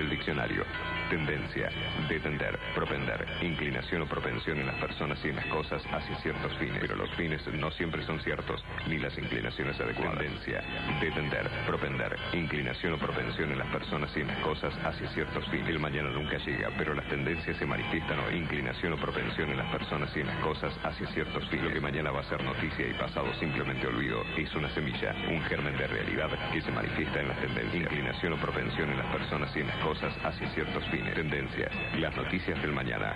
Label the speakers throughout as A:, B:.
A: el diccionario. Tendencia, detender, propender, inclinación o propensión en las personas y en las cosas hacia ciertos fines, pero los fines no siempre son ciertos, ni las inclinaciones adecuadas. Tendencia, detender, propender, inclinación o propensión en las personas y en las cosas hacia ciertos fines. El mañana nunca llega, pero las tendencias se manifiestan o inclinación o propensión en las personas y en las cosas hacia ciertos fines. Lo que mañana va a ser noticia y pasado simplemente olvido es una semilla, un germen de realidad que se manifiesta en las tendencias. Inclinación o propensión en las personas y en las cosas hacia ciertos fines. Tendencias, las noticias del mañana.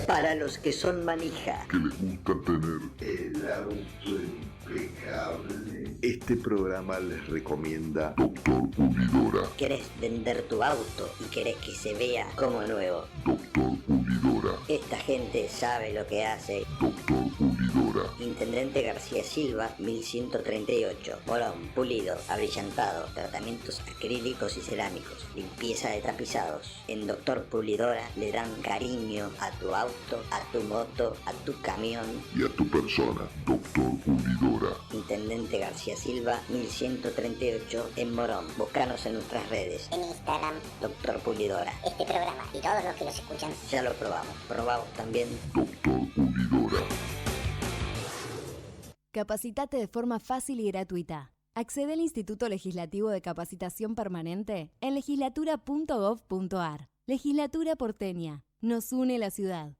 B: Para los que son manija,
C: que les gusta tener el auto impecable, este programa les recomienda Doctor Pulidora.
B: ¿querés vender tu auto y querés que se vea como nuevo?
C: Doctor Pulidora.
B: Esta gente sabe lo que hace.
C: Doctor Pulidora.
B: Intendente García Silva, 1138. Morón, pulido, abrillantado, tratamientos acrílicos y cerámicos, limpieza de tapizados. En Doctor Pulidora le dan cariño a tu auto, a tu moto, a tu camión
C: y a tu persona. Doctor Pulidora.
B: Intendente García Silva, 1138 en Morón. Búscanos en nuestras redes.
D: En Instagram,
B: Doctor Pulidora.
D: este programa y todos los que los escuchan.
B: Ya lo probamos. Probamos también.
C: Doctor Pulidora.
E: Capacitate de forma fácil y gratuita. Accede al Instituto Legislativo de Capacitación Permanente en legislatura.gov.ar. Legislatura porteña. Nos une la ciudad.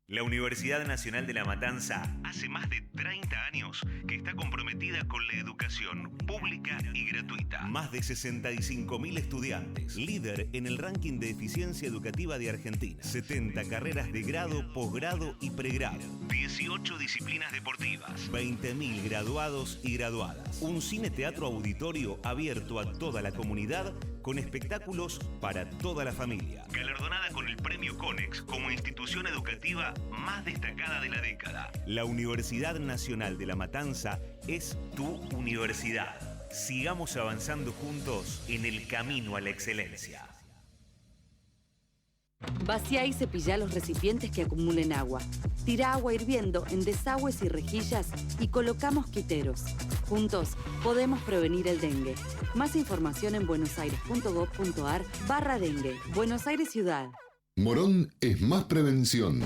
F: La Universidad Nacional de La Matanza hace más de 30 años que está comprometida con la educación pública y gratuita. Más de 65.000 estudiantes, líder en el ranking de eficiencia educativa de Argentina. 70 carreras de grado, posgrado y pregrado. 18 disciplinas deportivas. 20.000 graduados y graduadas. Un cine-teatro auditorio abierto a toda la comunidad con espectáculos para toda la familia. Galardonada con el Premio Conex como institución educativa más destacada de la década. La Universidad Nacional de La Matanza es tu universidad. Sigamos avanzando juntos en el camino a la excelencia.
G: Vacía y cepilla los recipientes que acumulen agua. Tira agua hirviendo en desagües y rejillas y coloca mosquiteros. Juntos podemos prevenir el dengue. Más información en buenosaires.gov.ar/dengue. Buenos Aires Ciudad.
H: Morón es más prevención.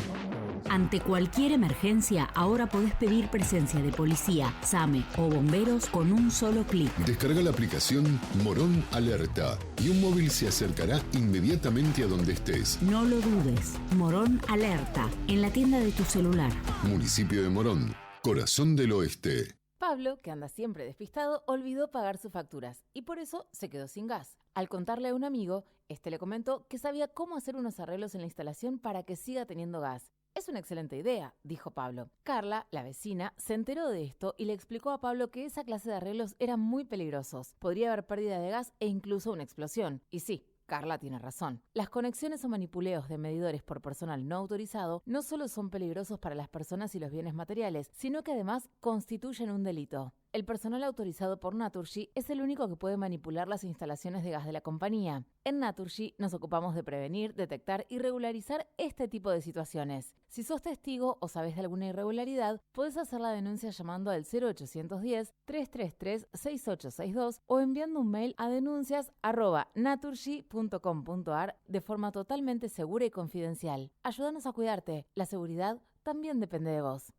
I: Ante cualquier emergencia, ahora podés pedir presencia de policía, SAME o bomberos con un solo clic.
H: Descarga la aplicación Morón Alerta y un móvil se acercará inmediatamente a donde estés.
I: No lo dudes. Morón Alerta, en la tienda de tu celular.
H: Municipio de Morón, corazón del oeste.
J: Pablo, que anda siempre despistado, olvidó pagar sus facturas y por eso se quedó sin gas. Al contarle a un amigo, este le comentó que sabía cómo hacer unos arreglos en la instalación para que siga teniendo gas. Es una excelente idea, dijo Pablo. Carla, la vecina, se enteró de esto y le explicó a Pablo que esa clase de arreglos eran muy peligrosos. Podría haber pérdida de gas e incluso una explosión. Y sí, Carla tiene razón. Las conexiones o manipuleos de medidores por personal no autorizado no solo son peligrosos para las personas y los bienes materiales, sino que además constituyen un delito. El personal autorizado por Naturgy es el único que puede manipular las instalaciones de gas de la compañía. En Naturgy nos ocupamos de prevenir, detectar y regularizar este tipo de situaciones. Si sos testigo o sabes de alguna irregularidad, podés hacer la denuncia llamando al 0810-333-6862 o enviando un mail a denuncias@naturgy.com.ar de forma totalmente segura y confidencial. Ayúdanos a cuidarte. La seguridad también depende de vos.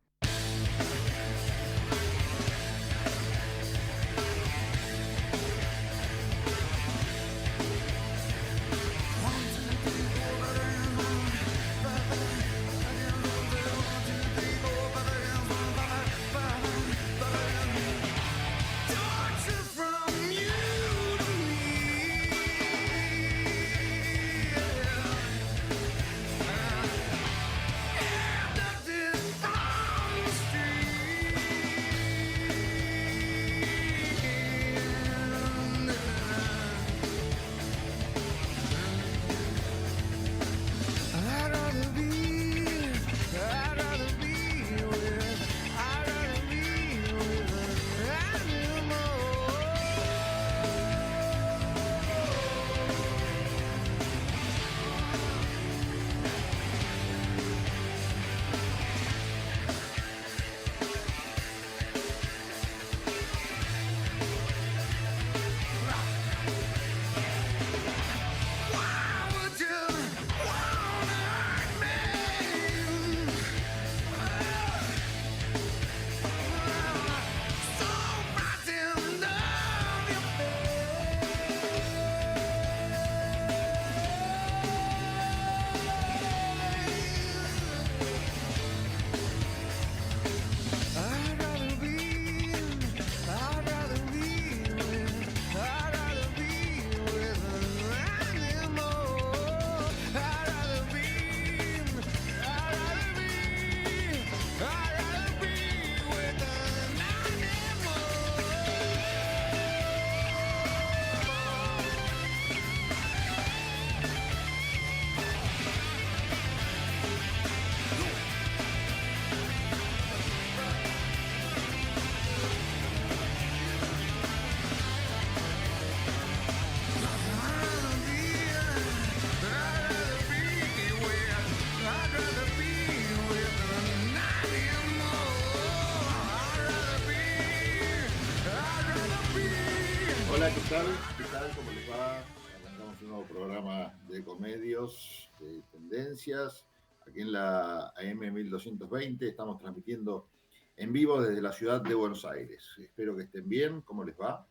C: ¿qué tal? ¿Qué tal? ¿Cómo les va? Arrancamos un nuevo programa de Ecomedios, de Tendencias. Aquí en la AM 1220 estamos transmitiendo en vivo desde la ciudad de Buenos Aires. Espero que estén bien. ¿Cómo les va?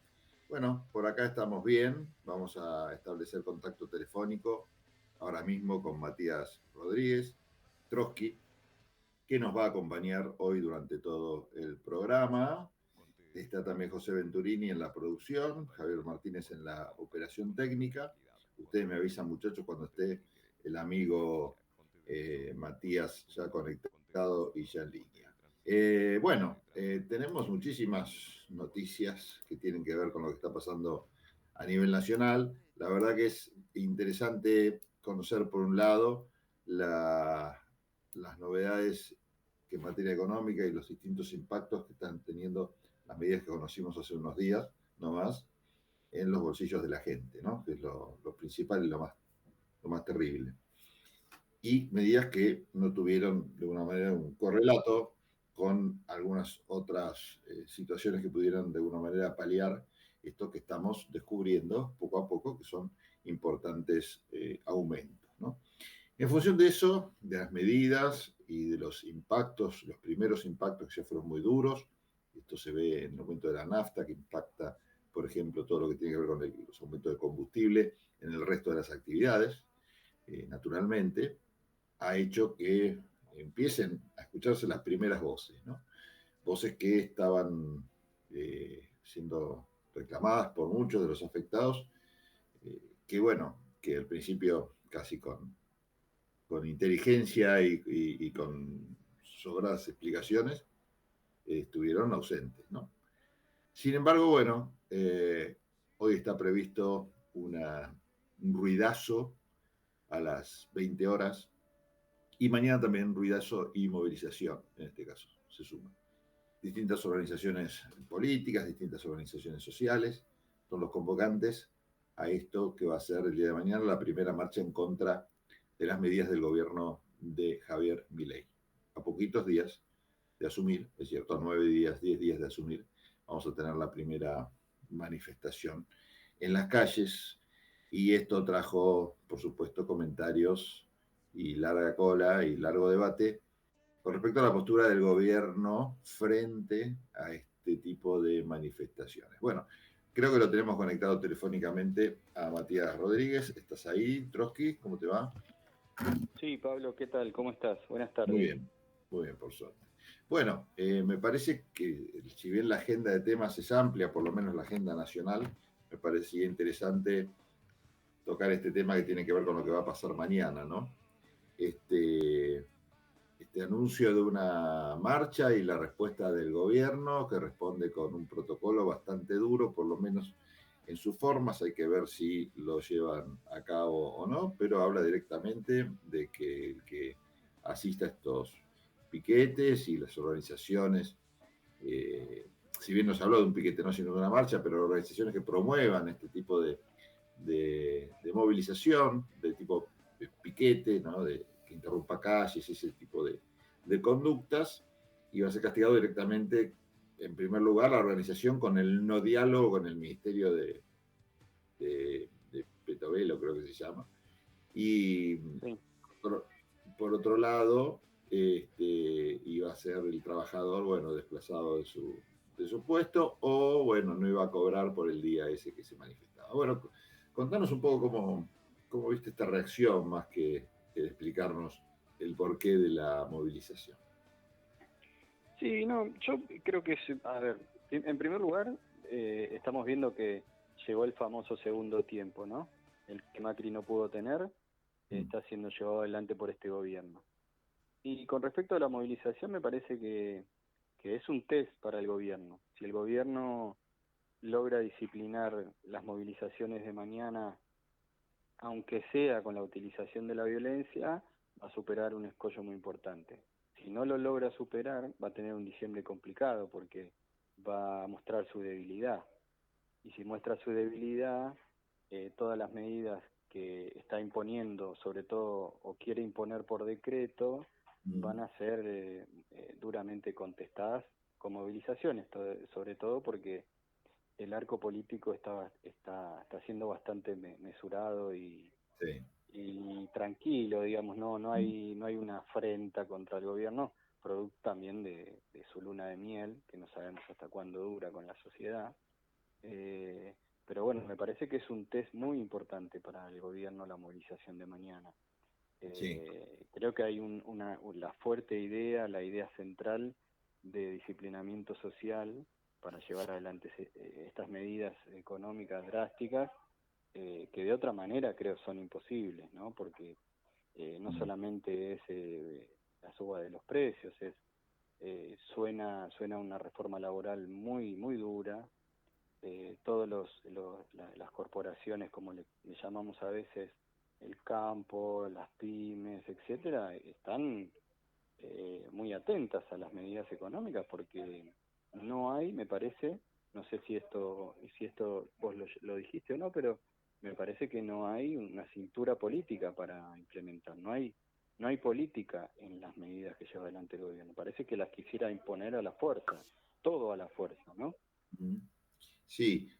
C: Bueno, por acá estamos bien. Vamos a establecer contacto telefónico ahora mismo con Matías Rodríguez Trotsky, que nos va a acompañar hoy durante todo el programa. Está también José Venturini en la producción, Javier Martínez en la operación técnica. Ustedes me avisan, muchachos, cuando esté el amigo Matías ya conectado y ya en línea. Tenemos muchísimas noticias que tienen que ver con lo que está pasando a nivel nacional. La verdad que es interesante conocer, por un lado, las novedades que en materia económica y los distintos impactos que están teniendo las medidas que conocimos hace unos días, no más, en los bolsillos de la gente, ¿no? Que es lo principal y lo más terrible. Y medidas que no tuvieron, de alguna manera, un correlato con algunas otras situaciones que pudieran, de alguna manera, paliar esto que estamos descubriendo poco a poco, que son importantes aumentos, ¿no? En función de eso, de las medidas y de los impactos, los primeros impactos que ya fueron muy duros, esto se ve en el aumento de la nafta, que impacta, por ejemplo, todo lo que tiene que ver con los aumentos de combustible en el resto de las actividades, naturalmente, ha hecho que empiecen a escucharse las primeras voces, ¿no? Voces que estaban siendo reclamadas por muchos de los afectados, que al principio casi con inteligencia y con sobradas explicaciones, estuvieron ausentes, ¿no? Sin embargo, hoy está previsto un ruidazo a las 20 horas y mañana también ruidazo y movilización, en este caso, se suman. Distintas organizaciones políticas, distintas organizaciones sociales son los convocantes a esto que va a ser el día de mañana la primera marcha en contra de las medidas del gobierno de Javier Milei. A poquitos días de asumir, es cierto, a 9 días, 10 días de asumir, vamos a tener la primera manifestación en las calles, y esto trajo, por supuesto, comentarios y larga cola y largo debate con respecto a la postura del gobierno frente a este tipo de manifestaciones. Bueno, creo que lo tenemos conectado telefónicamente a Matías Rodríguez. ¿Estás ahí, Trotsky? ¿Cómo te va?
K: Sí, Pablo, ¿qué tal? ¿Cómo estás? Buenas tardes.
C: Muy bien, por suerte. Bueno, me parece que si bien la agenda de temas es amplia, por lo menos la agenda nacional, me parecía interesante tocar este tema que tiene que ver con lo que va a pasar mañana, ¿no? Este anuncio de una marcha y la respuesta del gobierno, que responde con un protocolo bastante duro, por lo menos en sus formas. Hay que ver si lo llevan a cabo o no, pero habla directamente de que el que asista a estos piquetes y las organizaciones, si bien nos habló de un piquete, no sino de una marcha, pero organizaciones que promuevan este tipo de movilización, de tipo de piquete, ¿no? Que interrumpa calles, ese tipo de conductas, y va a ser castigado directamente, en primer lugar, la organización con el no diálogo con el Ministerio de Petovelo, creo que se llama. Y sí. Por otro lado, iba a ser el trabajador, desplazado de su puesto, o, no iba a cobrar por el día ese que se manifestaba. Bueno, contanos un poco cómo viste esta reacción, más que explicarnos el porqué de la movilización.
K: Sí, no, yo creo que en primer lugar, estamos viendo que llegó el famoso segundo tiempo, ¿no? El que Macri no pudo tener, está siendo llevado adelante por este gobierno. Y con respecto a la movilización, me parece que es un test para el gobierno. Si el gobierno logra disciplinar las movilizaciones de mañana, aunque sea con la utilización de la violencia, va a superar un escollo muy importante. Si no lo logra superar, va a tener un diciembre complicado, porque va a mostrar su debilidad. Y si muestra su debilidad, todas las medidas que está imponiendo, sobre todo, o quiere imponer por decreto, van a ser duramente contestadas con movilizaciones, sobre todo porque el arco político está siendo bastante mesurado y tranquilo, digamos, no hay una afrenta contra el gobierno, producto también de su luna de miel, que no sabemos hasta cuándo dura con la sociedad. Pero bueno, me parece que es un test muy importante para el gobierno la movilización de mañana. Creo que hay la fuerte idea, la idea central de disciplinamiento social para llevar adelante estas medidas económicas drásticas, que de otra manera creo son imposibles, ¿no? Porque no solamente es la suba de los precios, suena una reforma laboral muy muy dura. Todos las corporaciones, como le llamamos a veces, el campo, las pymes, etcétera, están muy atentas a las medidas económicas, porque no hay, me parece, no sé si esto vos lo dijiste o no, pero me parece que no hay una cintura política para implementar, no hay política en las medidas que lleva adelante el gobierno. Parece que las quisiera imponer a la fuerza, todo a la fuerza, ¿no?
C: Sí,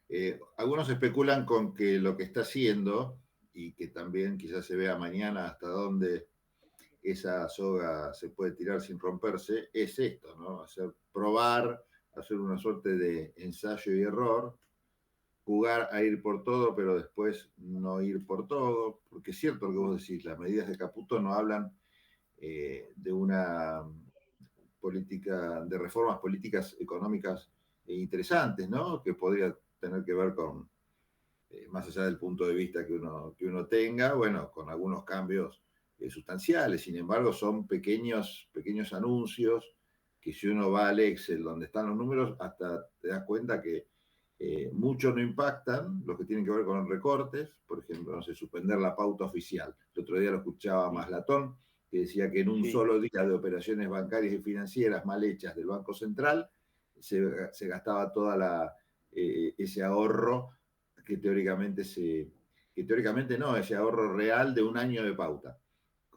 C: algunos especulan con que lo que está haciendo, y que también quizás se vea mañana hasta dónde esa soga se puede tirar sin romperse, es esto, ¿no? Probar, hacer una suerte de ensayo y error, jugar a ir por todo, pero después no ir por todo, porque es cierto lo que vos decís, las medidas de Caputo no hablan de una política, de reformas políticas económicas interesantes, ¿no? Que podría tener que ver con, más allá del punto de vista que uno tenga, bueno, con algunos cambios sustanciales. Sin embargo, son pequeños anuncios que, si uno va al Excel donde están los números, hasta te das cuenta que muchos no impactan, los que tienen que ver con los recortes, por ejemplo, no sé, suspender la pauta oficial. El otro día lo escuchaba Maslatón, que decía que en un solo día de operaciones bancarias y financieras mal hechas del Banco Central se gastaba toda ese ahorro que teóricamente no, ese ahorro real de un año de pauta,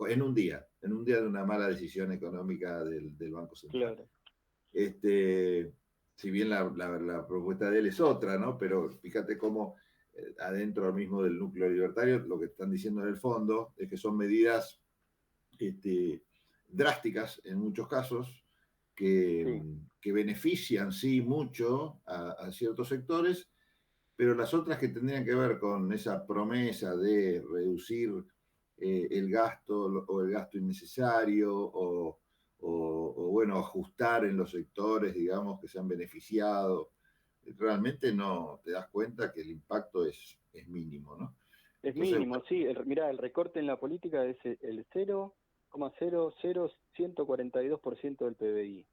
C: en un día de una mala decisión económica del Banco Central. Claro. Si bien la propuesta de él es otra, ¿no? Pero fíjate cómo adentro mismo del núcleo libertario lo que están diciendo en el fondo es que son medidas drásticas en muchos casos, que benefician sí mucho a ciertos sectores, pero las otras que tendrían que ver con esa promesa de reducir el gasto o el gasto innecesario o bueno, ajustar en los sectores, digamos, que se han beneficiado, realmente no te das cuenta que el impacto es mínimo, ¿no?
K: Es mínimo, sí. Mirá, el recorte en la política es el 0,00142% del PBI.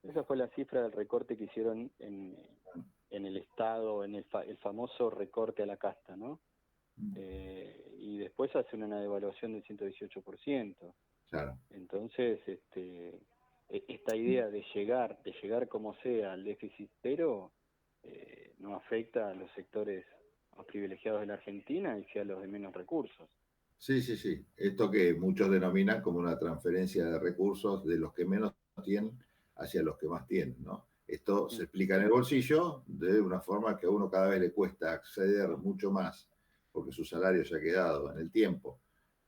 K: Esa fue la cifra del recorte que hicieron en el Estado, en el famoso recorte a la casta, ¿no? Y después hacen una devaluación del 118%. Claro. Entonces, esta idea de llegar como sea al déficit cero no afecta a los sectores más privilegiados de la Argentina y sí a los de menos recursos.
C: Sí. Esto que muchos denominan como una transferencia de recursos de los que menos tienen hacia los que más tienen, ¿no? Esto se explica en el bolsillo de una forma que a uno cada vez le cuesta acceder mucho más, porque su salario se ha quedado en el tiempo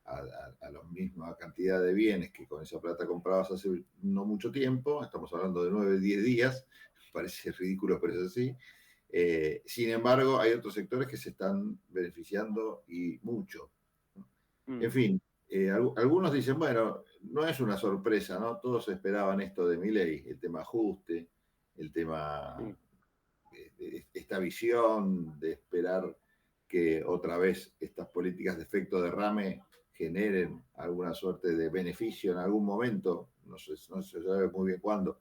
C: a la misma cantidad de bienes que con esa plata comprabas hace no mucho tiempo. Estamos hablando de 9, 10 días, parece ridículo, pero es así. Sin embargo, hay otros sectores que se están beneficiando y mucho. En fin, algunos dicen, bueno, no es una sorpresa, ¿no? Todos esperaban esto de Milei, el tema ajuste, el tema de esta visión de esperar que otra vez estas políticas de efecto derrame generen alguna suerte de beneficio en algún momento, no se sabe muy bien cuándo,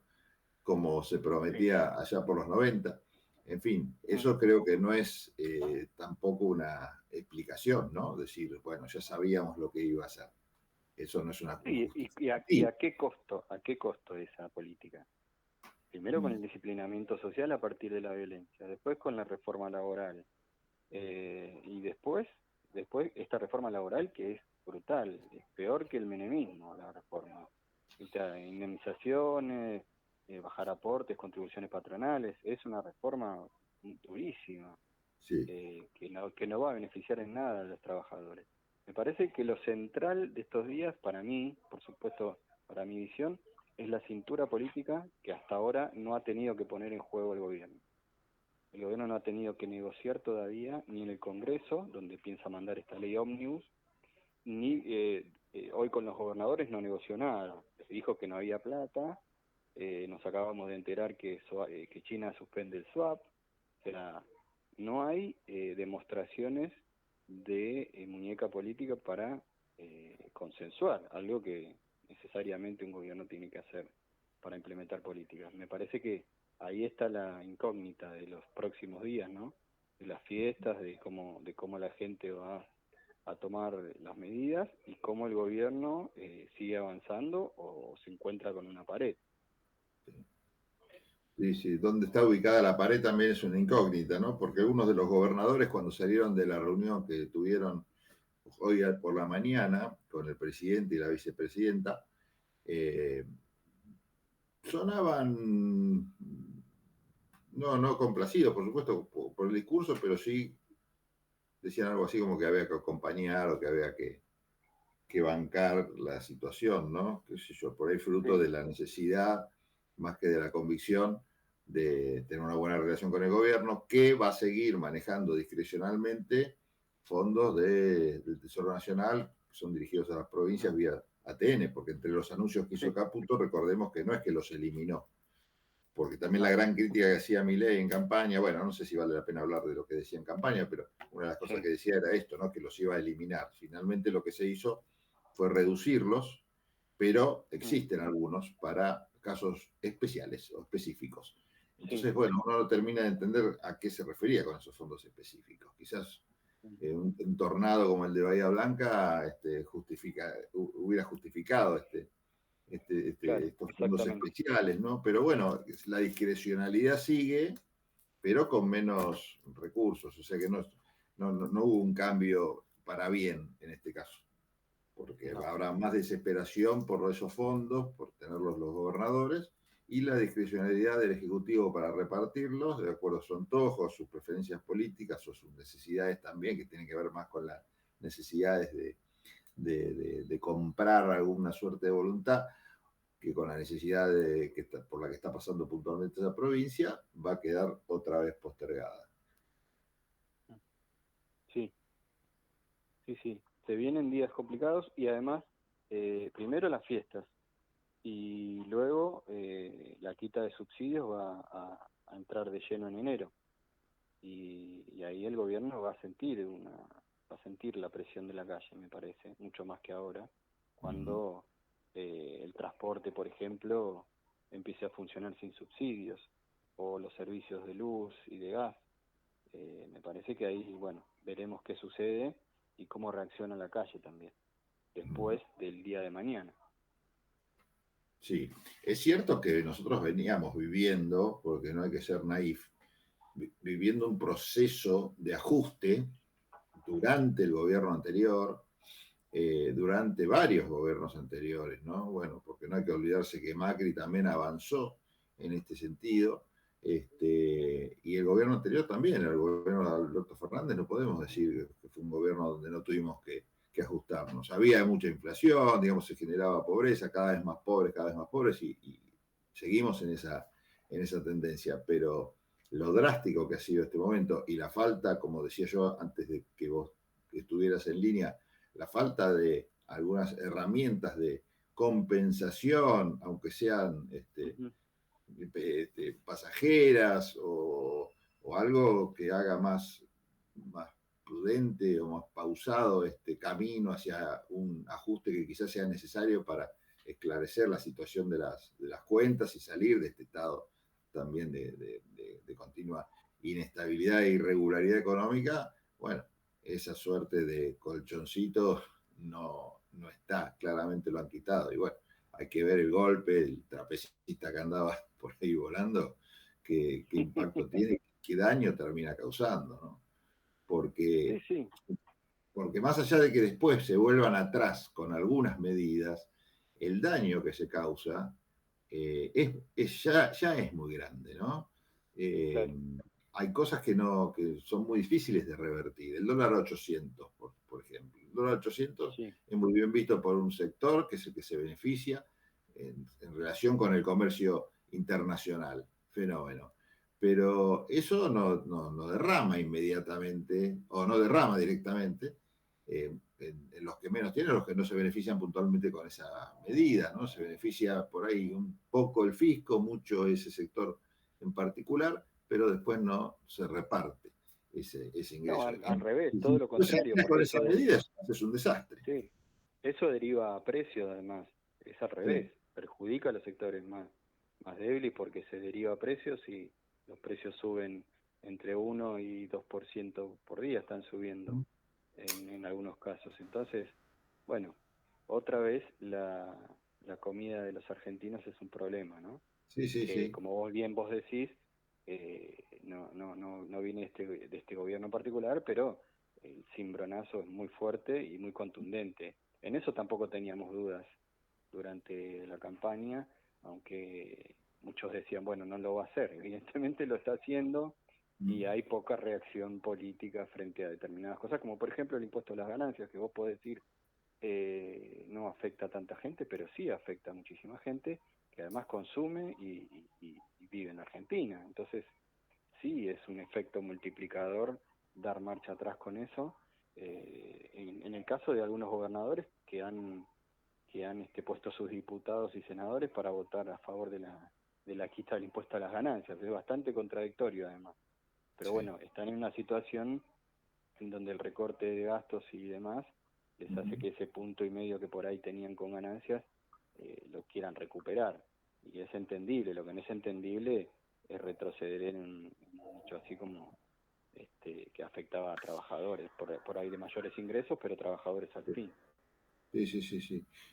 C: como se prometía allá por los 90. En fin, eso creo que no es tampoco una explicación, ¿no? Decir, bueno, ya sabíamos lo que iba a hacer. Eso no es una...
K: ¿Y a qué costo? ¿A qué costo esa política? Primero con el disciplinamiento social a partir de la violencia, después con la reforma laboral, y después esta reforma laboral que es brutal, es peor que el menemismo, la reforma. Indemnizaciones, bajar aportes, contribuciones patronales, es una reforma durísima,
C: Sí.
K: que no va a beneficiar en nada a los trabajadores. Me parece que lo central de estos días, para mí, por supuesto, para mi visión, es la cintura política que hasta ahora no ha tenido que poner en juego el gobierno. El gobierno no ha tenido que negociar todavía, ni en el Congreso, donde piensa mandar esta ley ómnibus, ni hoy con los gobernadores no negoció nada. Les dijo que no había plata, nos acabamos de enterar que China suspende el swap, o sea, no hay demostraciones de muñeca política para consensuar, algo que necesariamente un gobierno tiene que hacer para implementar políticas. Me parece que ahí está la incógnita de los próximos días, ¿no? De las fiestas, de cómo la gente va a tomar las medidas y cómo el gobierno sigue avanzando o se encuentra con una pared.
C: Sí, sí, dónde está ubicada la pared también es una incógnita, ¿no? Porque algunos de los gobernadores, cuando salieron de la reunión que tuvieron hoy por la mañana con el presidente y la vicepresidenta, sonaban no complacidos, por supuesto, por el discurso, pero sí decían algo así como que había que acompañar o que había que bancar la situación, ¿no? Qué sé yo, por ahí fruto de la necesidad, más que de la convicción, de tener una buena relación con el gobierno, que va a seguir manejando discrecionalmente fondos del Tesoro Nacional, que son dirigidos a las provincias vía ATN, porque entre los anuncios que hizo Caputo, recordemos que no es que los eliminó, porque también la gran crítica que hacía Milei en campaña, bueno, no sé si vale la pena hablar de lo que decía en campaña, pero una de las cosas que decía era esto, ¿no? Que los iba a eliminar. Finalmente lo que se hizo fue reducirlos, pero existen algunos para casos especiales o específicos. Entonces, bueno, uno no termina de entender a qué se refería con esos fondos específicos. Quizás un tornado como el de Bahía Blanca hubiera justificado estos fondos especiales, ¿no? Pero bueno, la discrecionalidad sigue, pero con menos recursos, o sea que no hubo un cambio para bien en este caso, porque habrá más desesperación por esos fondos, por tenerlos los gobernadores, y la discrecionalidad del Ejecutivo para repartirlos, de acuerdo a su antojo, a sus preferencias políticas o sus necesidades también, que tienen que ver más con las necesidades de comprar alguna suerte de voluntad, que con la necesidad por la que está pasando puntualmente esa provincia, va a quedar otra vez postergada.
K: Sí, se vienen días complicados y además, primero las fiestas y luego la quita de subsidios va a entrar de lleno en enero y ahí el gobierno va a sentir la presión de la calle, me parece, mucho más que ahora, cuando el transporte, por ejemplo, empiece a funcionar sin subsidios, o los servicios de luz y de gas. Me parece que ahí, bueno, veremos qué sucede y cómo reacciona la calle también, después del día de mañana.
C: Sí, es cierto que nosotros veníamos viviendo, porque no hay que ser naif, viviendo un proceso de ajuste durante el gobierno anterior, durante varios gobiernos anteriores, ¿no? Bueno, porque no hay que olvidarse que Macri también avanzó en este sentido, y el gobierno anterior también, el gobierno de Alberto Fernández, no podemos decir que fue un gobierno donde no tuvimos que ajustarnos. Había mucha inflación, digamos, se generaba pobreza, cada vez más pobres, y seguimos en esa tendencia, pero lo drástico que ha sido este momento y la falta, como decía yo antes de que vos estuvieras en línea, la falta de algunas herramientas de compensación, aunque sean pasajeras o algo que haga más prudente o más pausado este camino hacia un ajuste que quizás sea necesario para esclarecer la situación de las cuentas y salir de este estado también de continua inestabilidad e irregularidad económica. Bueno, esa suerte de colchoncito no está, claramente lo han quitado. Y bueno, hay que ver el golpe, el trapecista que andaba por ahí volando, qué impacto tiene, qué daño termina causando, ¿no? Porque más allá de que después se vuelvan atrás con algunas medidas, el daño que se causa ya es muy grande, ¿no? hay cosas que son muy difíciles de revertir. El dólar a 800, por ejemplo. El dólar a 800 es muy bien visto por un sector que es el que se beneficia en relación con el comercio internacional. Fenómeno. Pero eso no derrama inmediatamente, o no derrama directamente, en los que menos tienen, los que no se benefician puntualmente con esa medida, ¿no? Se beneficia por ahí un poco el fisco, mucho ese sector en particular, pero después no se reparte ese ingreso.
K: No, al revés, todo lo contrario.
C: Con esa medida es un desastre.
K: Sí, eso deriva a precios además, es al revés, perjudica a los sectores más débiles porque se deriva a precios y los precios suben entre 1 y 2% por día, están subiendo en algunos casos. Entonces, bueno, otra vez la comida de los argentinos es un problema, ¿no?
C: Sí.
K: Como vos decís, no viene de este gobierno en particular, pero el cimbronazo es muy fuerte y muy contundente. En eso tampoco teníamos dudas durante la campaña, aunque muchos decían, bueno, no lo va a hacer. Evidentemente lo está haciendo y hay poca reacción política frente a determinadas cosas, como por ejemplo el impuesto a las ganancias, que vos podés decir no afecta a tanta gente, pero sí afecta a muchísima gente que además consume y vive en Argentina. Entonces, sí es un efecto multiplicador dar marcha atrás con eso. En el caso de algunos gobernadores que han puesto sus diputados y senadores para votar a favor de la quita del impuesto a las ganancias. Es bastante contradictorio además. Pero bueno, están en una situación en donde el recorte de gastos y demás les hace que ese 1,5 que por ahí tenían con ganancias lo quieran recuperar. Y es entendible. Lo que no es entendible es retroceder en un hecho así como que afectaba a trabajadores por ahí de mayores ingresos, pero trabajadores al fin.
C: Sí.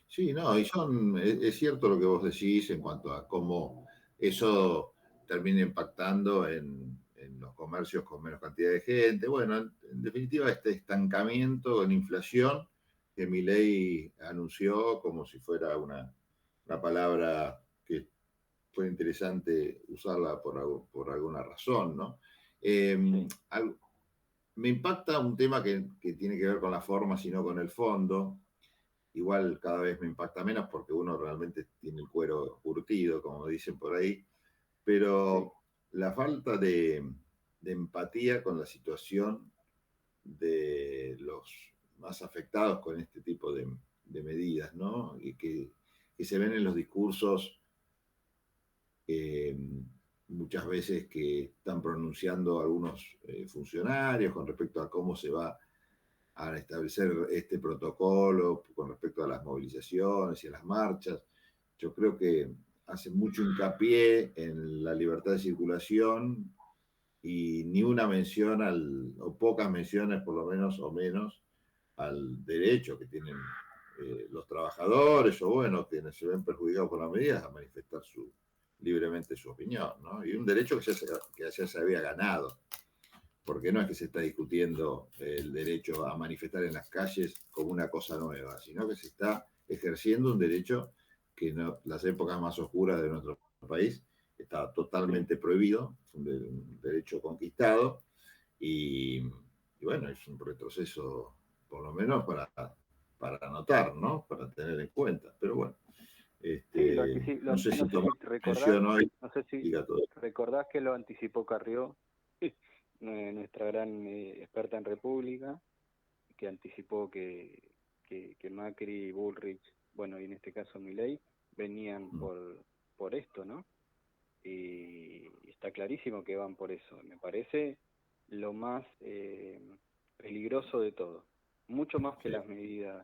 C: Sí, no, es cierto lo que vos decís en cuanto a cómo eso termina impactando en los comercios con menos cantidad de gente. Bueno, en definitiva, este estancamiento en inflación que Milei anunció como si fuera una palabra que fue interesante usarla por alguna razón, ¿no? Me impacta un tema que tiene que ver con la forma, sino con el fondo. Igual cada vez me impacta menos porque uno realmente tiene el cuero curtido, como dicen por ahí, pero la falta de empatía con la situación de los más afectados con este tipo de medidas, ¿no? Y que se ven en los discursos muchas veces que están pronunciando algunos funcionarios con respecto a cómo se va a establecer este protocolo con respecto a las movilizaciones y a las marchas. Yo creo que hace mucho hincapié en la libertad de circulación y ni una mención o pocas menciones por lo menos o menos al derecho que tienen los trabajadores o bueno, quienes se ven perjudicados por las medidas a manifestar libremente su opinión, ¿no? Y un derecho que ya se había ganado, porque no es que se está discutiendo el derecho a manifestar en las calles como una cosa nueva, sino que se está ejerciendo un derecho que en las épocas más oscuras de nuestro país estaba totalmente prohibido, es un derecho conquistado y bueno, es un retroceso por lo menos para anotar, ¿no? Para tener en cuenta, pero bueno. No sé si
K: recordás que lo anticipó Carrió, nuestra gran experta en República, que anticipó que Macri, Bullrich, bueno, y en este caso Milei, venían por esto, ¿no? Y está clarísimo que van por eso. Me parece lo más peligroso de todo. Mucho más que las medidas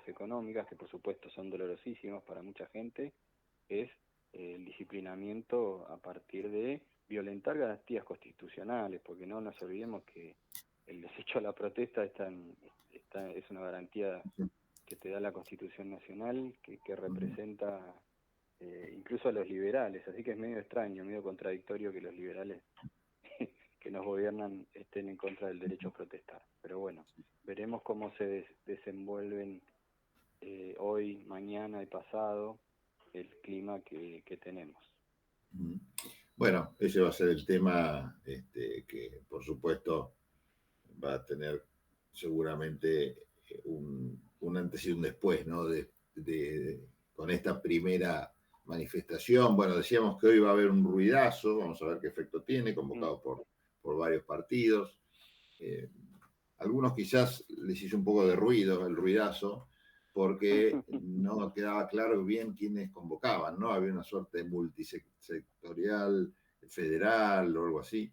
K: económicas, que por supuesto son dolorosísimas para mucha gente, es el disciplinamiento a partir de violentar garantías constitucionales, porque no nos olvidemos que el derecho a la protesta es una garantía que te da la Constitución Nacional, que representa incluso a los liberales, así que es medio extraño, medio contradictorio que los liberales que nos gobiernan estén en contra del derecho a protestar. Pero bueno, veremos cómo se desenvuelven hoy, mañana y pasado el clima que tenemos.
C: Bueno, ese va a ser el tema que, por supuesto, va a tener seguramente un antes y un después, ¿no? Con esta primera manifestación. Bueno, decíamos que hoy va a haber un ruidazo, vamos a ver qué efecto tiene, convocado por varios partidos. Algunos quizás les hizo un poco de ruido el ruidazo, porque no quedaba claro bien quiénes convocaban, ¿no? Había una suerte de multisectorial federal o algo así,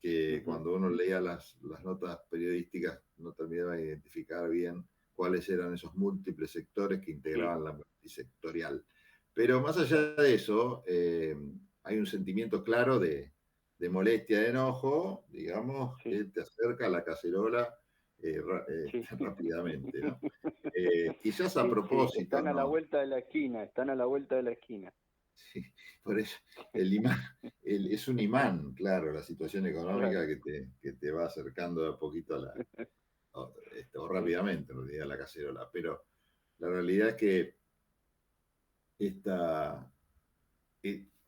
C: que cuando uno leía las notas periodísticas no terminaba de identificar bien cuáles eran esos múltiples sectores que integraban la multisectorial. Pero más allá de eso, hay un sentimiento claro de molestia, de enojo, digamos, que te acerca a la cacerola rápidamente, ¿no? Quizás a propósito.
K: Están a la vuelta de la esquina,
C: Sí, por eso el imán es un imán, claro, la situación económica que te va acercando de a poquito o rápidamente, en realidad, a la cacerola. Pero la realidad es que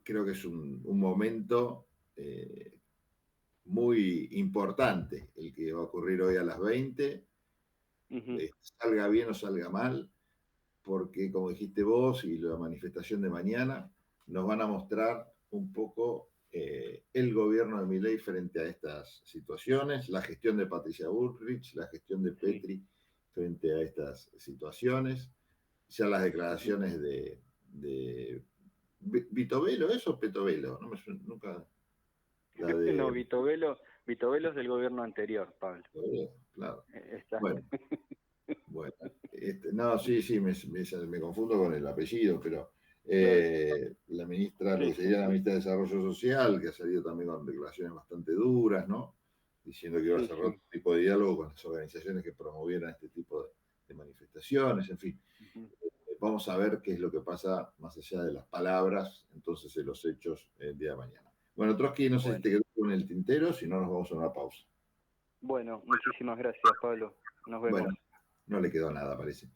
C: creo que es un momento muy importante el que va a ocurrir hoy a las 20, salga bien o salga mal, porque como dijiste vos y la manifestación de mañana nos van a mostrar un poco el gobierno de Milei frente a estas situaciones, la gestión de Patricia Bullrich, la gestión de Petri frente a estas situaciones, ya las declaraciones de Vitovelo, ¿eso o Petovelo? No me suena, nunca.
K: No, Vitovelo es del gobierno anterior, Pablo.
C: Claro. Bueno, no, sí, me confundo con el apellido, pero la ministra, lo que sería la ministra de Desarrollo Social, que ha salido también con declaraciones bastante duras, ¿no? Diciendo que iba a cerrar otro tipo de diálogo con las organizaciones que promovieran este tipo de manifestaciones, en fin. Vamos a ver qué es lo que pasa más allá de las palabras, entonces en los hechos el día de mañana. Bueno, Trotsky, no sé si te quedó con el tintero, si no nos vamos a una pausa.
K: Bueno, muchísimas gracias, Pablo. Nos vemos.
C: Bueno, no le quedó nada, parece.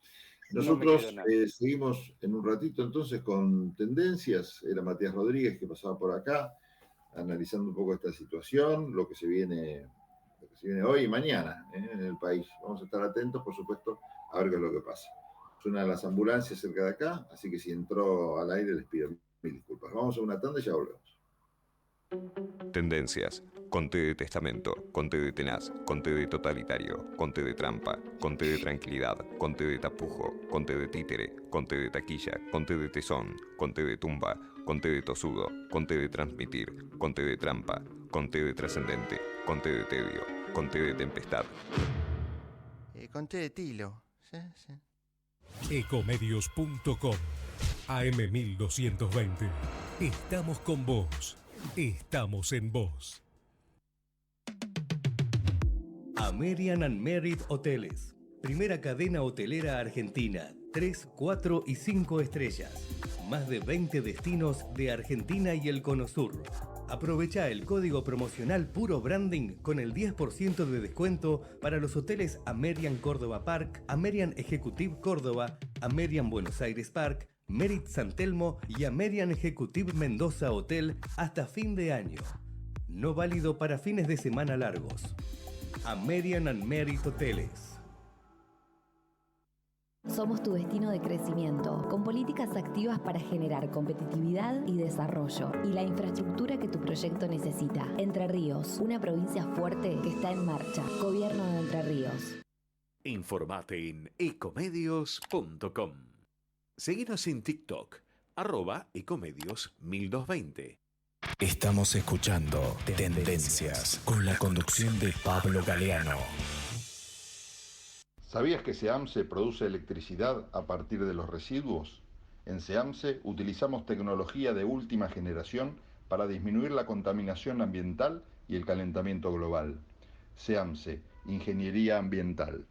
C: Nosotros seguimos en un ratito entonces con tendencias. Era Matías Rodríguez que pasaba por acá, analizando un poco esta situación, lo que se viene hoy y mañana en el país. Vamos a estar atentos, por supuesto, a ver qué es lo que pasa. Suenan las ambulancias cerca de acá, así que si entró al aire les pido mil disculpas. Vamos a una tanda y ya volvemos.
A: Tendencias. Conté de testamento, conté de tenaz, conté de totalitario, conté de trampa, conté de tranquilidad, conté de tapujo, conté de títere, conté de taquilla, conté de tesón, conté de tumba, conté de tosudo, conté de transmitir, conté de trampa, conté de trascendente, conté de tedio, conté de tempestad.
L: Conté de tilo. Sí.
M: Ecomedios.com AM1220. Estamos con vos. Estamos en vos.
N: American and Merit Hoteles. Primera cadena hotelera argentina. 3, 4 y 5 estrellas. Más de 20 destinos de Argentina y el Cono Sur. Aprovecha el código promocional Puro Branding con el 10% de descuento para los hoteles American Córdoba Park, American Executive Córdoba, American Buenos Aires Park, Merit San Telmo y American Executive Mendoza Hotel hasta fin de año. No válido para fines de semana largos. American and Merit Hoteles.
E: Somos tu destino de crecimiento, con políticas activas para generar competitividad y desarrollo, y la infraestructura que tu proyecto necesita. Entre Ríos, una provincia fuerte que está en marcha. Gobierno de Entre Ríos.
F: Informate en ecomedios.com. Seguinos en TikTok, @ecomedios1220.
O: Estamos escuchando Tendencias con la conducción de Pablo Galeano.
P: ¿Sabías que SEAMSE produce electricidad a partir de los residuos? En SEAMSE utilizamos tecnología de última generación para disminuir la contaminación ambiental y el calentamiento global. SEAMSE, Ingeniería Ambiental.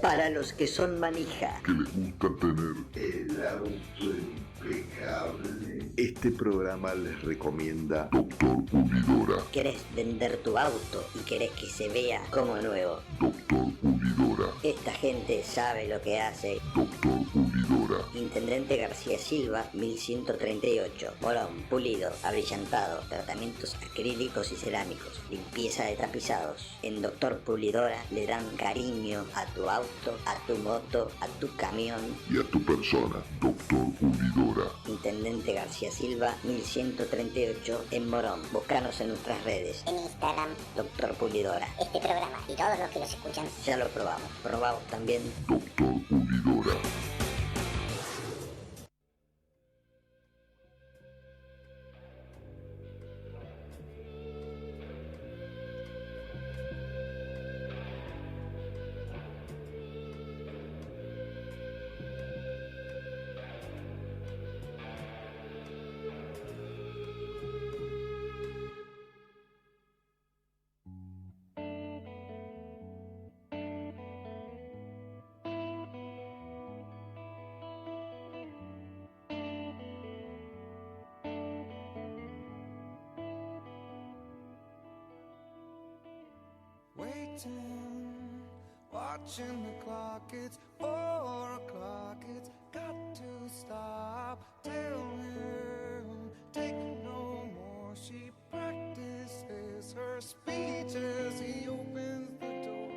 B: Para los que son manija.
H: Que les gusta tener
C: El auto impecable.
H: Este programa les recomienda Doctor Pulidora.
B: ¿Querés vender tu auto y querés que se vea como nuevo?
H: Doctor Pulidora.
B: Esta gente sabe lo que hace.
H: Doctor Pulidora.
B: Intendente García Silva, 1138. Morón, pulido, abrillantado, tratamientos acrílicos y cerámicos, limpieza de tapizados. En Doctor Pulidora le dan cariño a tu auto, a tu moto, a tu camión
H: y a tu persona. Doctor Pulidora.
B: Intendente García Silva, 1138 en Morón. Búscanos en nuestras redes.
D: En Instagram,
B: Doctor Pulidora.
D: este programa y todos los que los escuchan.
B: Ya lo probamos. Probamos también.
H: Doctor Pulidora.
Q: Watching the clock, it's 4 o'clock, it's got to stop. Tell him, take no more. She practices her speech as he opens the door.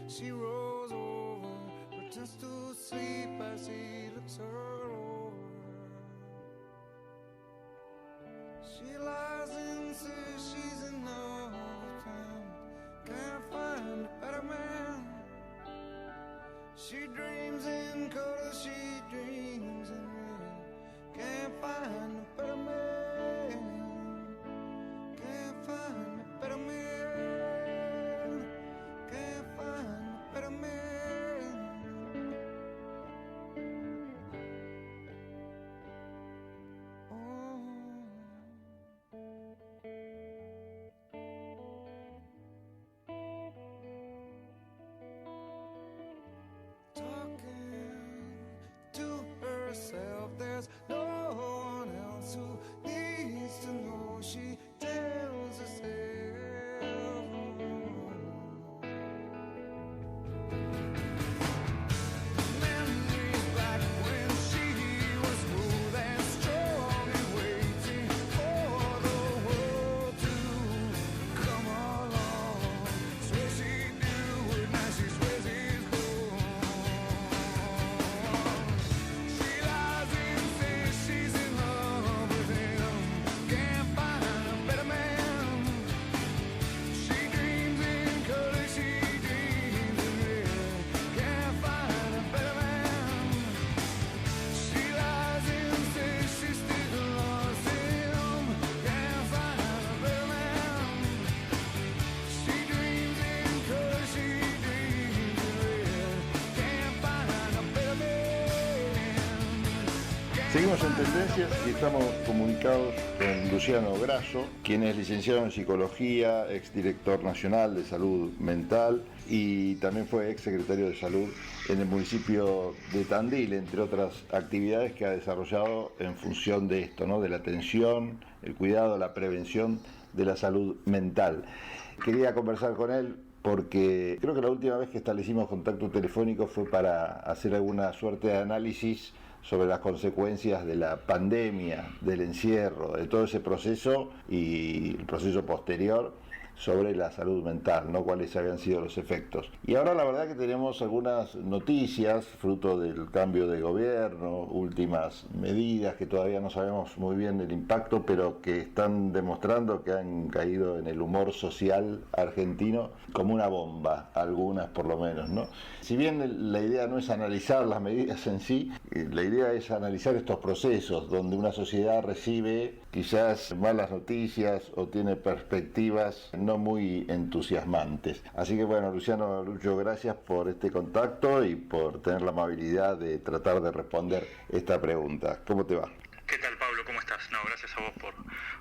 Q: She rolls over, pretends to sleep as he looks her over. She lies and says she's in love with him, can't find a better man. She dreams in color, she dreams in red. Can't find a better man. Can't find a better man. Can't find a better man. Oh. There's no one else who needs to know. She tells herself. Memories back when she was smooth and strong and waiting for the world to come along. Swear she'd do it, now she swears he's gone. She lies and says she's in love with him, can't find a better man. She dreams in color, she dreams in red, can't find a better man. She lies and says she still loves him, can't find a better man. She dreams in color, she dreams in red, can't find a better man.
C: Seguimos en Tendencias y estamos comunicados con Luciano Grasso, quien es licenciado en Psicología, exdirector nacional de Salud Mental y también fue exsecretario de Salud en el municipio de Tandil, entre otras actividades que ha desarrollado en función de esto, ¿no? De la atención, el cuidado, la prevención de la salud mental. Quería conversar con él porque creo que la última vez que establecimos contacto telefónico fue para hacer alguna suerte de análisis sobre las consecuencias de la pandemia, del encierro, de todo ese proceso y el proceso posterior sobre la salud mental, ¿no? Cuáles habían sido los efectos. Y ahora la verdad que tenemos algunas noticias, fruto del cambio de gobierno, últimas medidas que todavía no sabemos muy bien el impacto, pero que están demostrando que han caído en el humor social argentino como una bomba, algunas por lo menos, ¿no? Si bien la idea no es analizar las medidas en sí, la idea es analizar estos procesos donde una sociedad recibe quizás malas noticias o tiene perspectivas no muy entusiasmantes. Así que bueno, Lucho, gracias por este contacto y por tener la amabilidad de tratar de responder esta pregunta. ¿Cómo te va?
R: ¿Qué tal, Pablo? ¿Cómo estás? No, gracias gracias a vos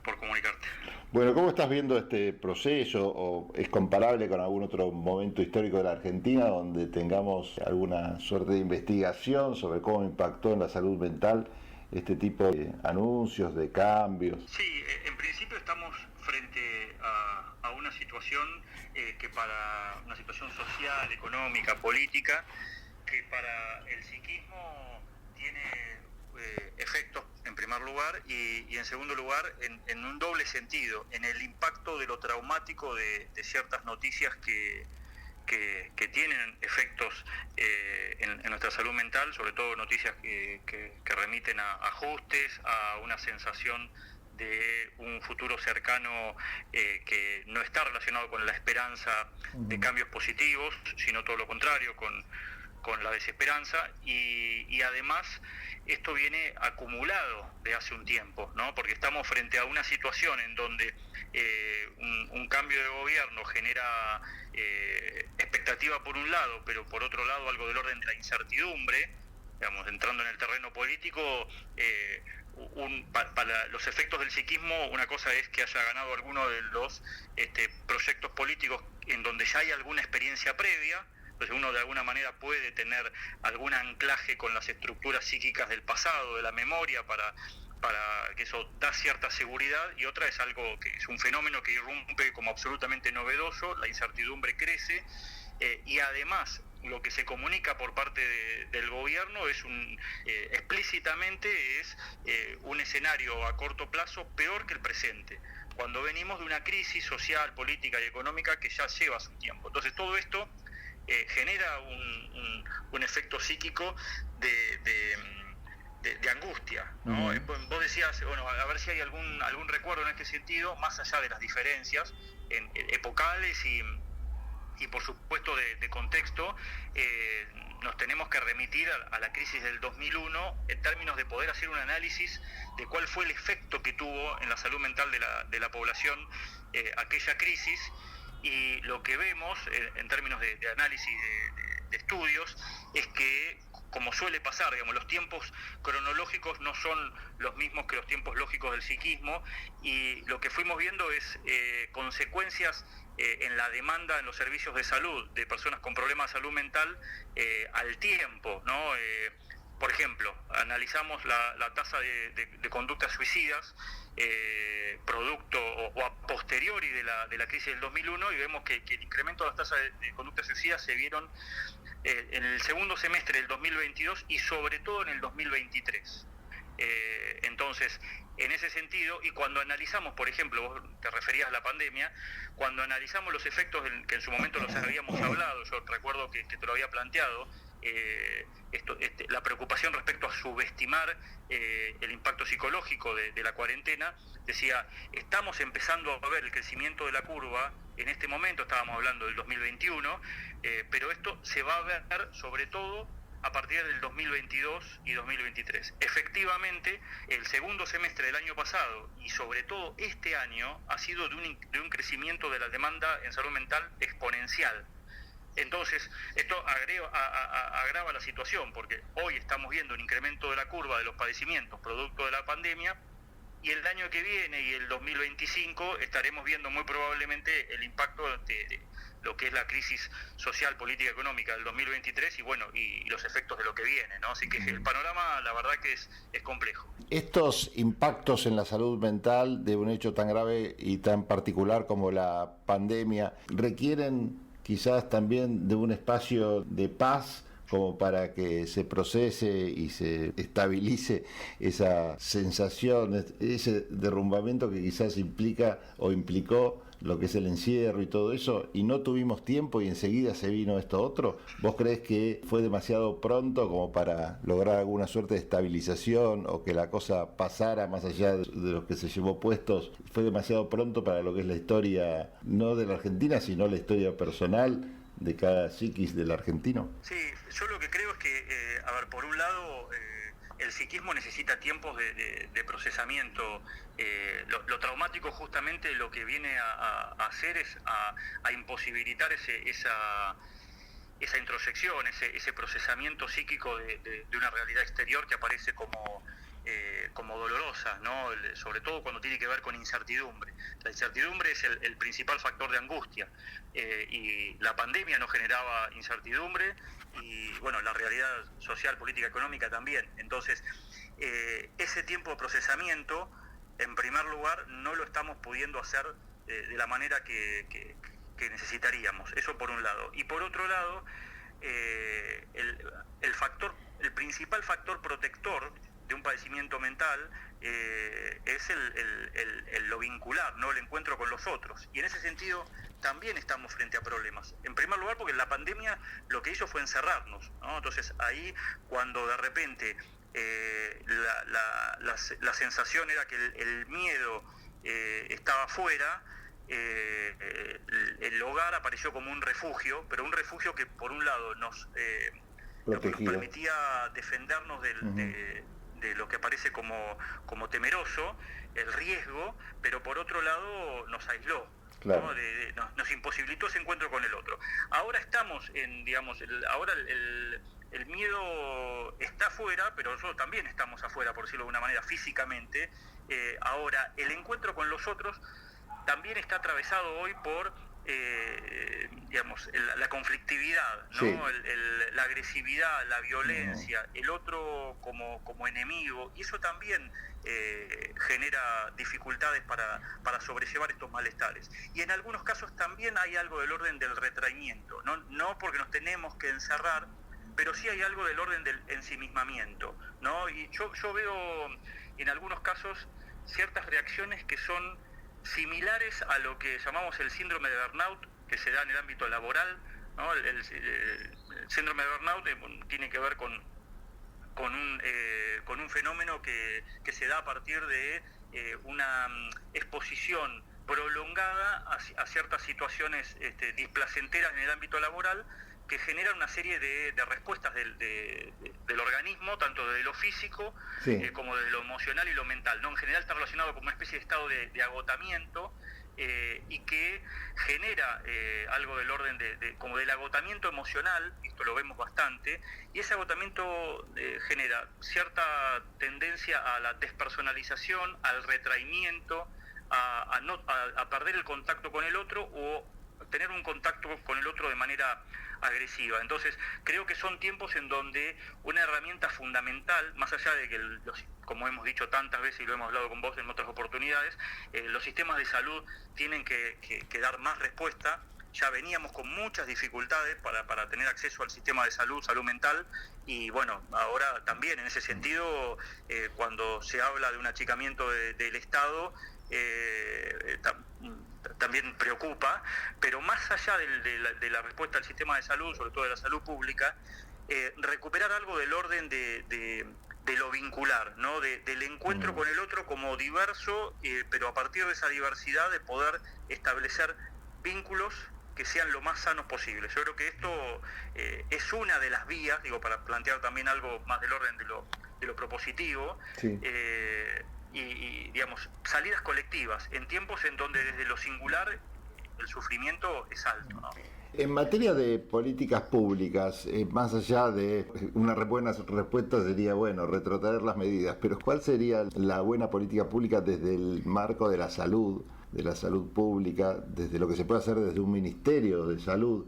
R: por comunicarte.
C: Bueno, ¿cómo estás viendo este proceso? ¿O es comparable con algún otro momento histórico de la Argentina donde tengamos alguna suerte de investigación sobre cómo impactó en la salud mental este tipo de anuncios, de cambios?
R: Sí, en principio estamos frente a una situación que para una situación social, económica, política, que para el psiquismo tiene efectos en primer lugar y en segundo lugar en un doble sentido, en el impacto de lo traumático de ciertas noticias que tienen efectos en nuestra salud mental, sobre todo noticias que remiten a ajustes, a una sensación de un futuro cercano que no está relacionado con la esperanza de cambios positivos, sino todo lo contrario, con la desesperanza, y además esto viene acumulado de hace un tiempo, ¿no? Porque estamos frente a una situación en donde un cambio de gobierno genera expectativa por un lado, pero por otro lado algo del orden de la incertidumbre, digamos, entrando en el terreno político. Para los efectos del psiquismo, una cosa es que haya ganado alguno de los proyectos políticos en donde ya hay alguna experiencia previa. Entonces uno de alguna manera puede tener algún anclaje con las estructuras psíquicas del pasado, de la memoria, para que eso da cierta seguridad, y otra es algo que es un fenómeno que irrumpe como absolutamente novedoso, la incertidumbre crece, y además lo que se comunica por parte del gobierno es explícitamente es un escenario a corto plazo peor que el presente, cuando venimos de una crisis social, política y económica que ya lleva su tiempo. Entonces todo esto genera un efecto psíquico de angustia, ¿no? Vos decías, bueno, a ver si hay algún recuerdo en este sentido, más allá de las diferencias epocales y por supuesto de contexto. Nos tenemos que remitir a la crisis del 2001 en términos de poder hacer un análisis de cuál fue el efecto que tuvo en la salud mental de la población aquella crisis. Y lo que vemos en términos de análisis de estudios es que, como suele pasar, digamos, los tiempos cronológicos no son los mismos que los tiempos lógicos del psiquismo, y lo que fuimos viendo es consecuencias en la demanda en los servicios de salud de personas con problemas de salud mental al tiempo, ¿no? Por ejemplo, analizamos la tasa de conductas suicidas producto o a posteriori de la crisis del 2001, y vemos que el incremento de las tasas de conductas suicidas se vieron en el segundo semestre del 2022 y sobre todo en el 2023. Entonces, en ese sentido, y cuando analizamos, por ejemplo, vos te referías a la pandemia, cuando analizamos los efectos que en su momento los habíamos hablado, yo recuerdo que te lo había planteado, la preocupación respecto a subestimar el impacto psicológico de la cuarentena, decía, estamos empezando a ver el crecimiento de la curva en este momento, estábamos hablando del 2021, pero esto se va a ver sobre todo a partir del 2022 y 2023. Efectivamente, el segundo semestre del año pasado y sobre todo este año ha sido de un crecimiento de la demanda en salud mental exponencial. Entonces, esto agrava la situación, porque hoy estamos viendo un incremento de la curva de los padecimientos producto de la pandemia, y el año que viene y el 2025 estaremos viendo muy probablemente el impacto de lo que es la crisis social, política, económica del 2023 y los efectos de lo que viene, ¿no? Así que el panorama, la verdad que es complejo.
C: Estos impactos en la salud mental de un hecho tan grave y tan particular como la pandemia requieren quizás también de un espacio de paz como para que se procese y se estabilice esa sensación, ese derrumbamiento que quizás implica o implicó lo que es el encierro y todo eso, y no tuvimos tiempo y enseguida se vino esto otro. ¿Vos crees que fue demasiado pronto como para lograr alguna suerte de estabilización o que la cosa pasara más allá de los que se llevó puestos? ¿Fue demasiado pronto para lo que es la historia, no de la Argentina, sino la historia personal de cada psiquis del argentino?
R: Sí, yo lo que creo es que, por un lado, el psiquismo necesita tiempos de procesamiento. Lo traumático justamente lo que viene a hacer es a imposibilitar esa introspección, ese procesamiento psíquico de una realidad exterior que aparece como dolorosa, ¿no? sobre todo cuando tiene que ver con incertidumbre. La incertidumbre es el principal factor de angustia, y la pandemia no generaba incertidumbre, y bueno, la realidad social, política, económica también. Entonces, ese tiempo de procesamiento, en primer lugar, no lo estamos pudiendo hacer de la manera que necesitaríamos. Eso por un lado. Y por otro lado, el principal factor protector de un padecimiento mental es lo vincular, ¿no? El encuentro con los otros. Y en ese sentido también estamos frente a problemas. En primer lugar, porque la pandemia lo que hizo fue encerrarnos, ¿no? Entonces ahí, cuando de repente la sensación era que el miedo estaba afuera, el hogar apareció como un refugio, pero un refugio que por un lado nos permitía defendernos de lo que aparece como temeroso, el riesgo, pero por otro lado nos aisló,
C: claro,
R: ¿no? Nos imposibilitó ese encuentro con el otro. Ahora estamos en, digamos, ahora el miedo está afuera, pero nosotros también estamos afuera, por decirlo de una manera, físicamente. Ahora, el encuentro con los otros también está atravesado hoy por, digamos, la conflictividad, ¿no?
C: Sí.
R: La agresividad, la violencia, el otro como enemigo, y eso también genera dificultades para sobrellevar estos malestares. Y en algunos casos también hay algo del orden del retraimiento, no porque nos tenemos que encerrar, pero sí hay algo del orden del ensimismamiento, ¿no? Y yo veo en algunos casos ciertas reacciones que son similares a lo que llamamos el síndrome de burnout, que se da en el ámbito laboral, ¿no? El síndrome de burnout tiene que ver con un fenómeno que se da a partir de una exposición prolongada a ciertas situaciones displacenteras en el ámbito laboral, que generan una serie de respuestas del organismo, tanto de lo físico,
C: sí,
R: como de lo emocional y lo mental, ¿no? En general está relacionado con una especie de estado de agotamiento, y que genera algo del orden como del agotamiento emocional. Esto lo vemos bastante, y ese agotamiento genera cierta tendencia a la despersonalización, al retraimiento, a perder el contacto con el otro, o tener un contacto con el otro de manera agresiva. Entonces, creo que son tiempos en donde una herramienta fundamental, más allá de que, como hemos dicho tantas veces y lo hemos hablado con vos en otras oportunidades, los sistemas de salud tienen que dar más respuesta. Ya veníamos con muchas dificultades para tener acceso al sistema de salud mental, y bueno, ahora también en ese sentido, cuando se habla de un achicamiento del Estado, también preocupa, pero más allá de la respuesta al sistema de salud, sobre todo de la salud pública, recuperar algo del orden de lo vincular, ¿no? Del encuentro con el otro como diverso, pero a partir de esa diversidad de poder establecer vínculos que sean lo más sanos posible. Yo creo que esto es una de las vías, digo, para plantear también algo más del orden de lo propositivo,
C: sí,
R: y digamos, salidas colectivas en tiempos en donde desde lo singular el sufrimiento es alto, ¿no?
C: En materia de políticas públicas, más allá de una buena respuesta sería, bueno, retrotraer las medidas, pero ¿cuál sería la buena política pública desde el marco de la salud pública, desde lo que se puede hacer desde un ministerio de salud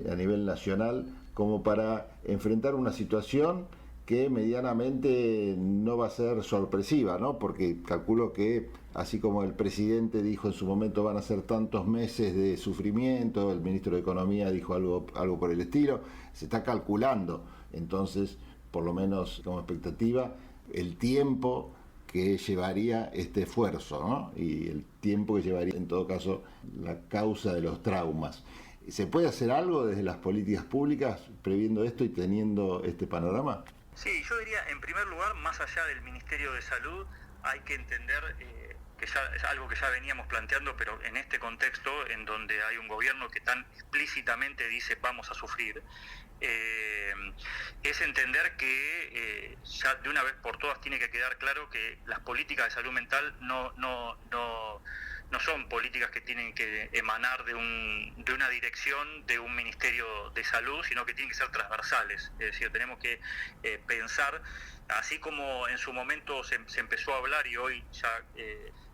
C: a nivel nacional, como para enfrentar una situación que medianamente no va a ser sorpresiva, ¿no? Porque calculo que, así como el presidente dijo en su momento van a ser tantos meses de sufrimiento, el ministro de Economía dijo algo por el estilo, se está calculando, entonces, por lo menos como expectativa, el tiempo que llevaría este esfuerzo, ¿no? Y el tiempo que llevaría, en todo caso, la causa de los traumas. ¿Se puede hacer algo desde las políticas públicas previendo esto y teniendo este panorama?
R: Sí, yo diría, en primer lugar, más allá del Ministerio de Salud, hay que entender que ya es algo que ya veníamos planteando, pero en este contexto, en donde hay un gobierno que tan explícitamente dice vamos a sufrir, es entender que ya de una vez por todas tiene que quedar claro que las políticas de salud mental no son políticas que tienen que emanar de una dirección, de un ministerio de salud, sino que tienen que ser transversales. Es decir, tenemos que pensar así como en su momento se empezó a hablar y hoy ya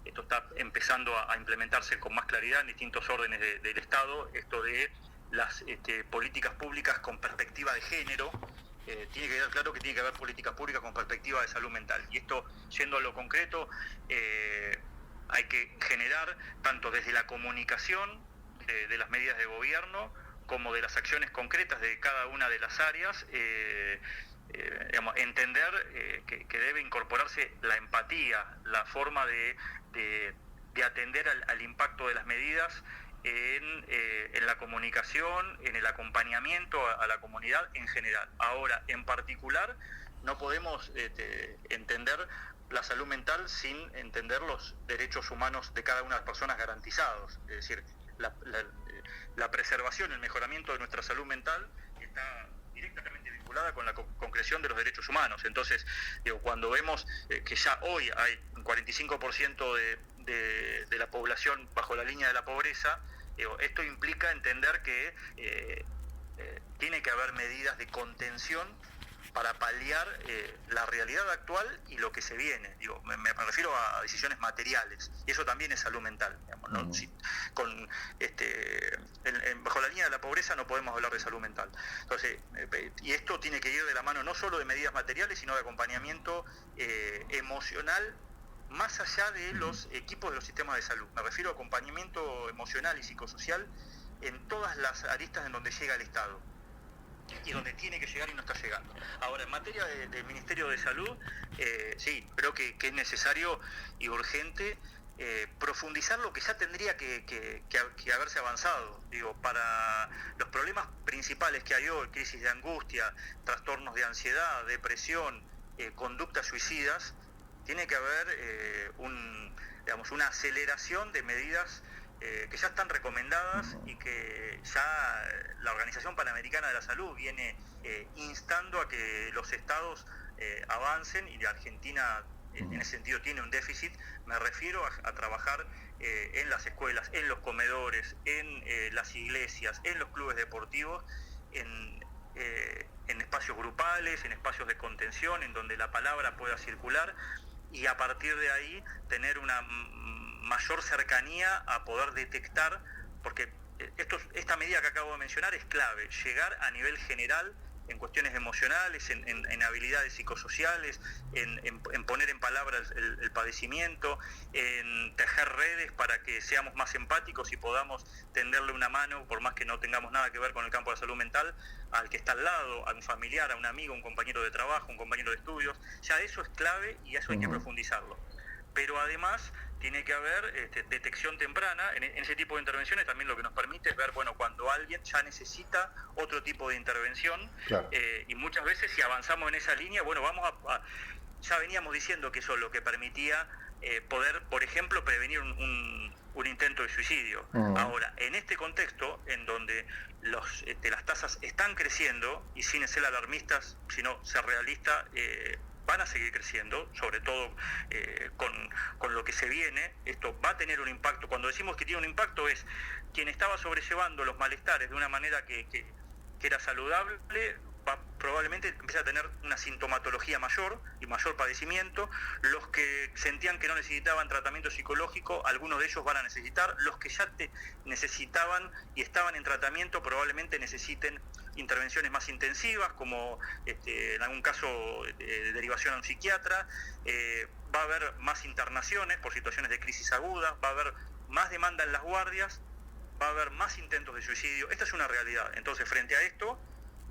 R: esto está empezando a implementarse con más claridad en distintos órdenes del Estado, esto de las políticas públicas con perspectiva de género, tiene que quedar claro que tiene que haber políticas públicas con perspectiva de salud mental. Y esto, yendo a lo concreto, hay que generar, tanto desde la comunicación de las medidas de gobierno, como de las acciones concretas de cada una de las áreas, entender que debe incorporarse la empatía, la forma de atender al impacto de las medidas en la comunicación, en el acompañamiento a la comunidad en general. Ahora, en particular, no podemos entender la salud mental sin entender los derechos humanos de cada una de las personas garantizados. Es decir, la preservación, el mejoramiento de nuestra salud mental está directamente vinculada con la concreción de los derechos humanos. Entonces, cuando vemos que ya hoy hay un 45% de la población bajo la línea de la pobreza, esto implica entender que tiene que haber medidas de contención para paliar la realidad actual y lo que se viene. Me refiero a decisiones materiales, y eso también es salud mental, digamos, ¿no? Bajo la línea de la pobreza no podemos hablar de salud mental. Entonces, y esto tiene que ir de la mano no solo de medidas materiales, sino de acompañamiento emocional, más allá de los equipos de los sistemas de salud. Me refiero a acompañamiento emocional y psicosocial en todas las aristas en donde llega el Estado y donde tiene que llegar y no está llegando. Ahora, en materia del Ministerio de Salud, sí, creo que es necesario y urgente profundizar lo que ya tendría que haberse avanzado. Para los problemas principales que hay hoy, crisis de angustia, trastornos de ansiedad, depresión, conductas suicidas, tiene que haber una aceleración de medidas que ya están recomendadas y que ya la Organización Panamericana de la Salud viene instando a que los estados avancen, y la Argentina en ese sentido tiene un déficit. Me refiero a trabajar en las escuelas, en los comedores, en las iglesias, en los clubes deportivos, en espacios grupales, en espacios de contención, en donde la palabra pueda circular, y a partir de ahí tener una mayor cercanía a poder detectar, porque esta medida que acabo de mencionar es clave, llegar a nivel general en cuestiones emocionales, en habilidades psicosociales, en poner en palabras el padecimiento, en tejer redes para que seamos más empáticos y podamos tenderle una mano, por más que no tengamos nada que ver con el campo de la salud mental, al que está al lado, a un familiar, a un amigo, un compañero de trabajo, un compañero de estudios. Ya eso es clave y eso hay que profundizarlo. Pero además tiene que haber detección temprana en ese tipo de intervenciones. También lo que nos permite es ver, cuando alguien ya necesita otro tipo de intervención, claro. Y muchas veces, si avanzamos en esa línea, ya veníamos diciendo que eso es lo que permitía poder, por ejemplo, prevenir un intento de suicidio. Ahora, en este contexto, en donde las tasas están creciendo, y sin ser alarmistas, sino ser realistas, van a seguir creciendo, sobre todo con lo que se viene. Esto va a tener un impacto. Cuando decimos que tiene un impacto, es quien estaba sobrellevando los malestares de una manera que era saludable, va probablemente empezar a tener una sintomatología mayor y mayor padecimiento. Los que sentían que no necesitaban tratamiento psicológico, algunos de ellos van a necesitar. Los que ya necesitaban y estaban en tratamiento, probablemente necesiten intervenciones más intensivas, como en algún caso de derivación a un psiquiatra. Va a haber más internaciones por situaciones de crisis agudas, va a haber más demanda en las guardias, va a haber más intentos de suicidio. Esta es una realidad. Entonces, frente a esto,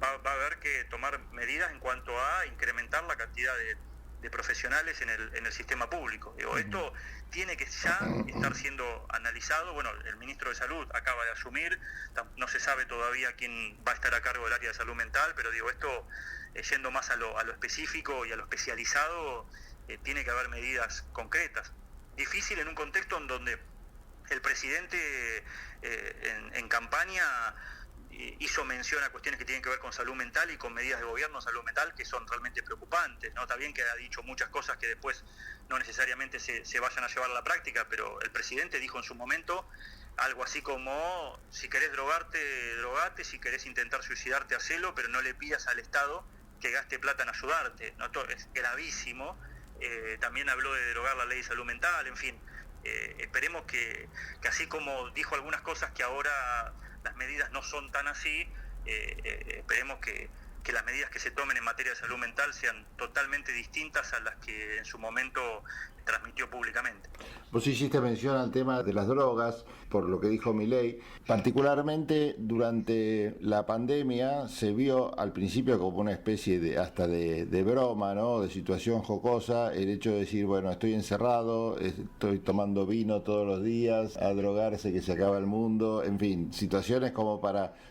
R: va a haber que tomar medidas en cuanto a incrementar la cantidad de profesionales en el sistema público. Esto tiene que ya estar siendo analizado. El ministro de Salud acaba de asumir, no se sabe todavía quién va a estar a cargo del área de salud mental, pero esto, yendo más a lo específico y a lo especializado, tiene que haber medidas concretas. Difícil en un contexto en donde el presidente en campaña hizo mención a cuestiones que tienen que ver con salud mental y con medidas de gobierno en salud mental que son realmente preocupantes, ¿no? Está bien que ha dicho muchas cosas que después no necesariamente se vayan a llevar a la práctica, pero el presidente dijo en su momento algo así como: si querés drogarte, drogate, si querés intentar suicidarte, hacelo, pero no le pidas al Estado que gaste plata en ayudarte, ¿no? Esto es gravísimo. También habló de derogar la ley de salud mental, en fin. Esperemos que así como dijo algunas cosas que ahora las medidas no son tan así, esperemos que las medidas que se tomen en materia de salud mental sean totalmente distintas a las que en su momento transmitió públicamente.
C: Vos hiciste mención al tema de las drogas, por lo que dijo Milei. Particularmente durante la pandemia se vio al principio como una especie de broma, ¿no? De situación jocosa, el hecho de decir, bueno, estoy encerrado, estoy tomando vino todos los días, a drogarse que se acaba el mundo, en fin, situaciones como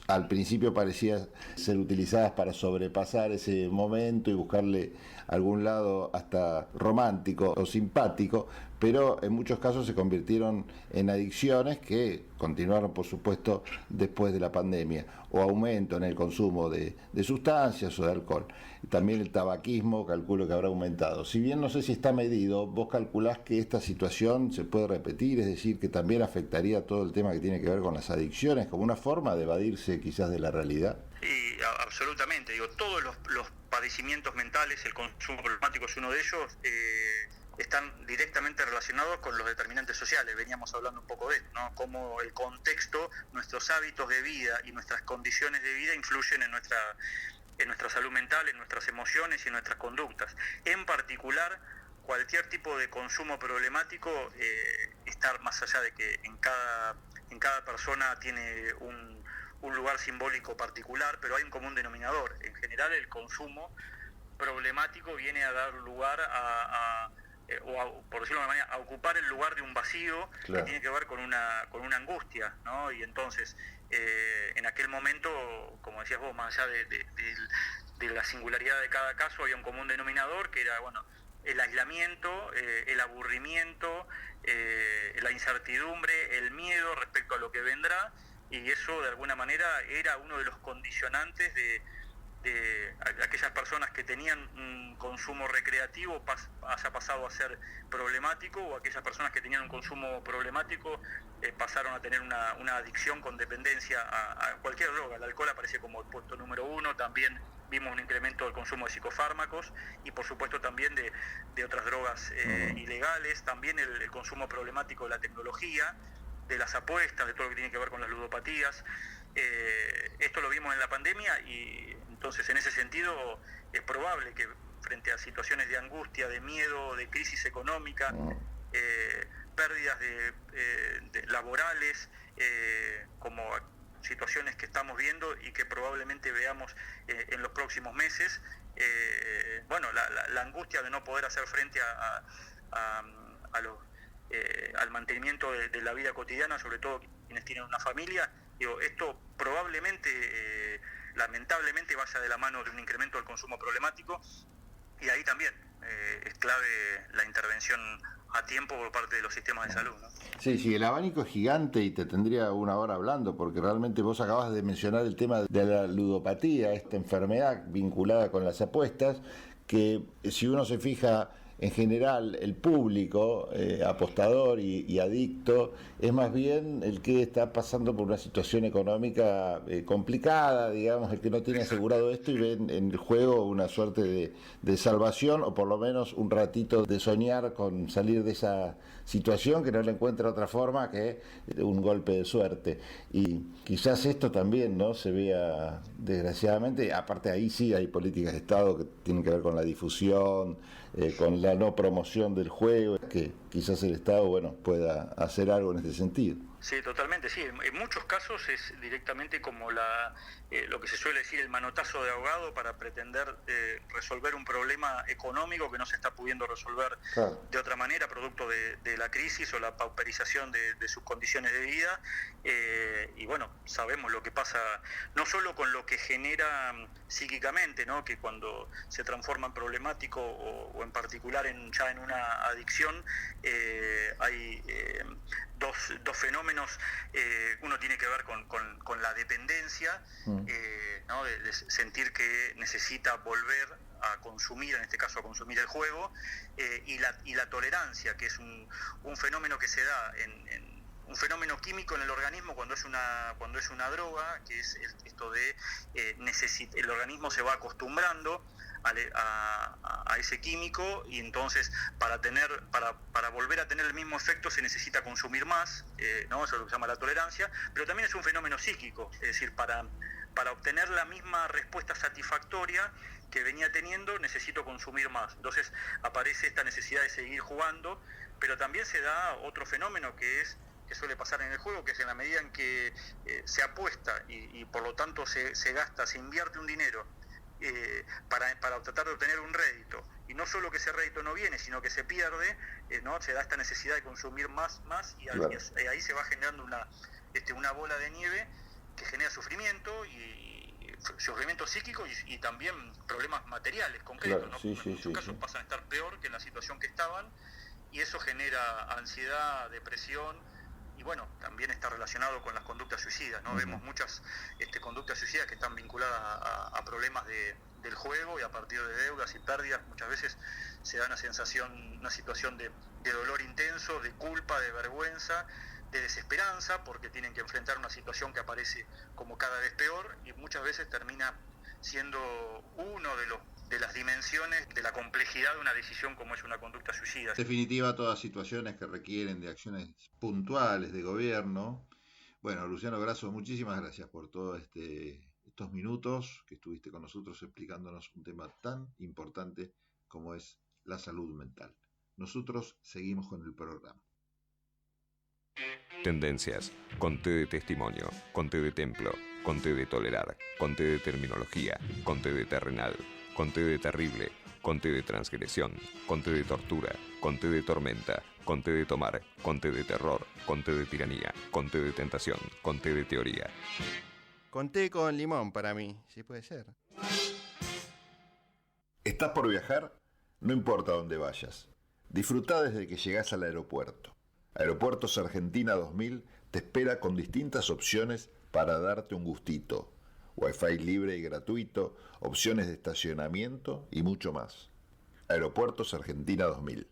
C: al principio parecía ser utilizadas para sobrepasar ese momento y buscarle algún lado hasta romántico o simpático, pero en muchos casos se convirtieron en adicciones que continuaron, por supuesto, después de la pandemia, o aumento en el consumo de sustancias o de alcohol. También el tabaquismo, calculo que habrá aumentado. Si bien no sé si está medido, ¿vos calculás que esta situación se puede repetir? Es decir, que también afectaría todo el tema que tiene que ver con las adicciones, como una forma de evadirse quizás de la realidad.
R: Y absolutamente, digo, todos los padecimientos mentales, el consumo problemático es uno de ellos, están directamente relacionados con los determinantes sociales. Veníamos hablando un poco de esto, ¿no? Cómo el contexto, nuestros hábitos de vida y nuestras condiciones de vida influyen en nuestra salud mental, en nuestras emociones y en nuestras conductas. En particular, cualquier tipo de consumo problemático, estar más allá de que en cada persona tiene un lugar simbólico particular, pero hay un común denominador. En general, el consumo problemático viene a dar lugar por decirlo de una manera, a ocupar el lugar de un vacío. Claro. Que tiene que ver con una angustia, ¿no? Y entonces, en aquel momento, como decías vos, más allá de la singularidad de cada caso, había un común denominador que era, bueno, el aislamiento, el aburrimiento, la incertidumbre, el miedo respecto a lo que vendrá, y eso de alguna manera era uno de los condicionantes de aquellas personas que tenían un consumo recreativo haya pasado a ser problemático, o aquellas personas que tenían un consumo problemático pasaron a tener una adicción con dependencia a cualquier droga. El alcohol aparece como el puesto número 1, también vimos un incremento del consumo de psicofármacos y por supuesto también de otras drogas ilegales, también el consumo problemático de la tecnología, de las apuestas, de todo lo que tiene que ver con las ludopatías. Esto lo vimos en la pandemia y entonces en ese sentido es probable que frente a situaciones de angustia, de miedo, de crisis económica, pérdidas de laborales, como situaciones que estamos viendo y que probablemente veamos en los próximos meses, bueno, la angustia de no poder hacer frente al mantenimiento de la vida cotidiana, sobre todo quienes tienen una familia. Digo, esto probablemente, lamentablemente, vaya de la mano de un incremento del consumo problemático, y ahí también es clave la intervención a tiempo por parte de los sistemas de salud, ¿no?
C: Sí, el abanico es gigante y te tendría una hora hablando, porque realmente vos acabas de mencionar el tema de la ludopatía, esta enfermedad vinculada con las apuestas, que si uno se fija, en general el público apostador y adicto es más bien el que está pasando por una situación económica complicada, digamos, el que no tiene asegurado esto y ve en el juego una suerte de salvación, o por lo menos un ratito de soñar con salir de esa situación, que no le encuentra otra forma que un golpe de suerte. Y quizás esto también, ¿no?, se vea, desgraciadamente, aparte ahí sí hay políticas de Estado que tienen que ver con la difusión, con la no promoción del juego, que quizás el Estado, bueno, pueda hacer algo en este sentido.
R: Sí, totalmente, sí. En muchos casos es directamente como lo que se suele decir, el manotazo de ahogado para pretender resolver un problema económico que no se está pudiendo resolver de otra manera, producto de la crisis o la pauperización de sus condiciones de vida. Y bueno, sabemos lo que pasa, no solo con lo que genera psíquicamente, ¿no?, que cuando se transforma en problemático o en particular ya en una adicción, hay dos fenómenos. Uno tiene que ver con la dependencia, ¿no?, de sentir que necesita volver a consumir, en este caso a consumir el juego, y la tolerancia, que es un fenómeno que se da un fenómeno químico en el organismo cuando es una droga, que es esto de el organismo se va acostumbrando a ese químico, y entonces para volver a tener el mismo efecto se necesita consumir más, ¿no? Eso es lo que se llama la tolerancia, pero también es un fenómeno psíquico, es decir, para obtener la misma respuesta satisfactoria que venía teniendo, necesito consumir más. Entonces aparece esta necesidad de seguir jugando, pero también se da otro fenómeno que suele pasar en el juego, que es en la medida en que se apuesta y por lo tanto se gasta, se invierte un dinero para tratar de obtener un rédito, y no solo que ese rédito no viene, sino que se pierde, ¿no? Se da esta necesidad de consumir más, y
C: Claro.
R: ahí se va generando una bola de nieve que genera sufrimiento, y sufrimiento psíquico y también problemas materiales concretos,
C: Claro,
R: ¿no?
C: sí,
R: En muchos casos pasan a estar peor que en la situación que estaban, y eso genera ansiedad, depresión, y bueno, también está relacionado con las conductas suicidas, ¿no?
C: Ujú.
R: Vemos muchas conductas suicidas que están vinculadas a problemas del juego, y a partir de deudas y pérdidas muchas veces se da una situación de dolor intenso, de culpa, de vergüenza, de desesperanza, porque tienen que enfrentar una situación que aparece como cada vez peor, y muchas veces termina siendo uno de las dimensiones de la complejidad de una decisión como es una conducta suicida.
C: En definitiva, todas situaciones que requieren de acciones puntuales de gobierno. Bueno, Luciano Grasso, muchísimas gracias por todos estos minutos que estuviste con nosotros explicándonos un tema tan importante como es la salud mental. Nosotros seguimos con el programa.
A: Tendencias, con T de testimonio, con T de templo, con T de tolerar, con T de terminología, con T de terrenal, con T de terrible, con T de transgresión, con T de tortura, con T de tormenta, con T de tomar, con T de terror, con T de tiranía, con T de tentación, con T de teoría.
L: Con té con limón para mí, sí puede ser.
C: ¿Estás por viajar? No importa dónde vayas. Disfruta desde que llegás al aeropuerto. Aeropuertos Argentina 2000 te espera con distintas opciones para darte un gustito. Wi-Fi libre y gratuito, opciones de estacionamiento y mucho más. Aeropuertos Argentina 2000.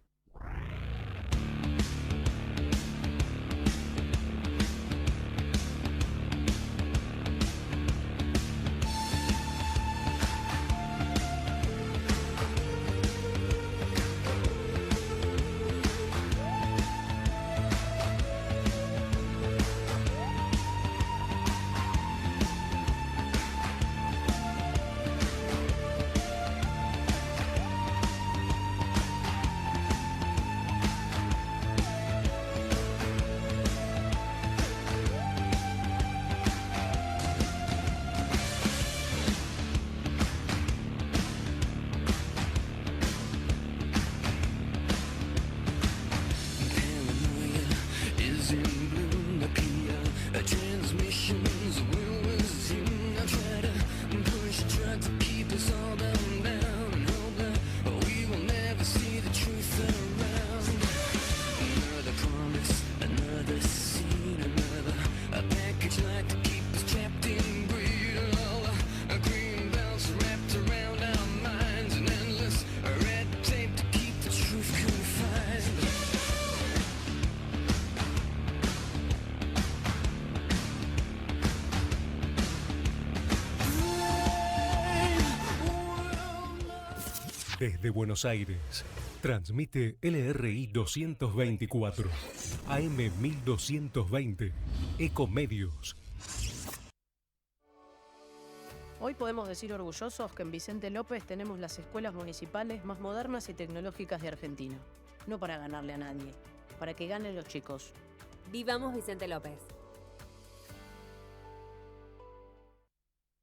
M: Desde Buenos Aires, transmite LRI 224, AM 1220, Ecomedios.
S: Hoy podemos decir orgullosos que en Vicente López tenemos las escuelas municipales más modernas y tecnológicas de Argentina. No para ganarle a nadie, para que ganen los chicos.
T: Vivamos Vicente López.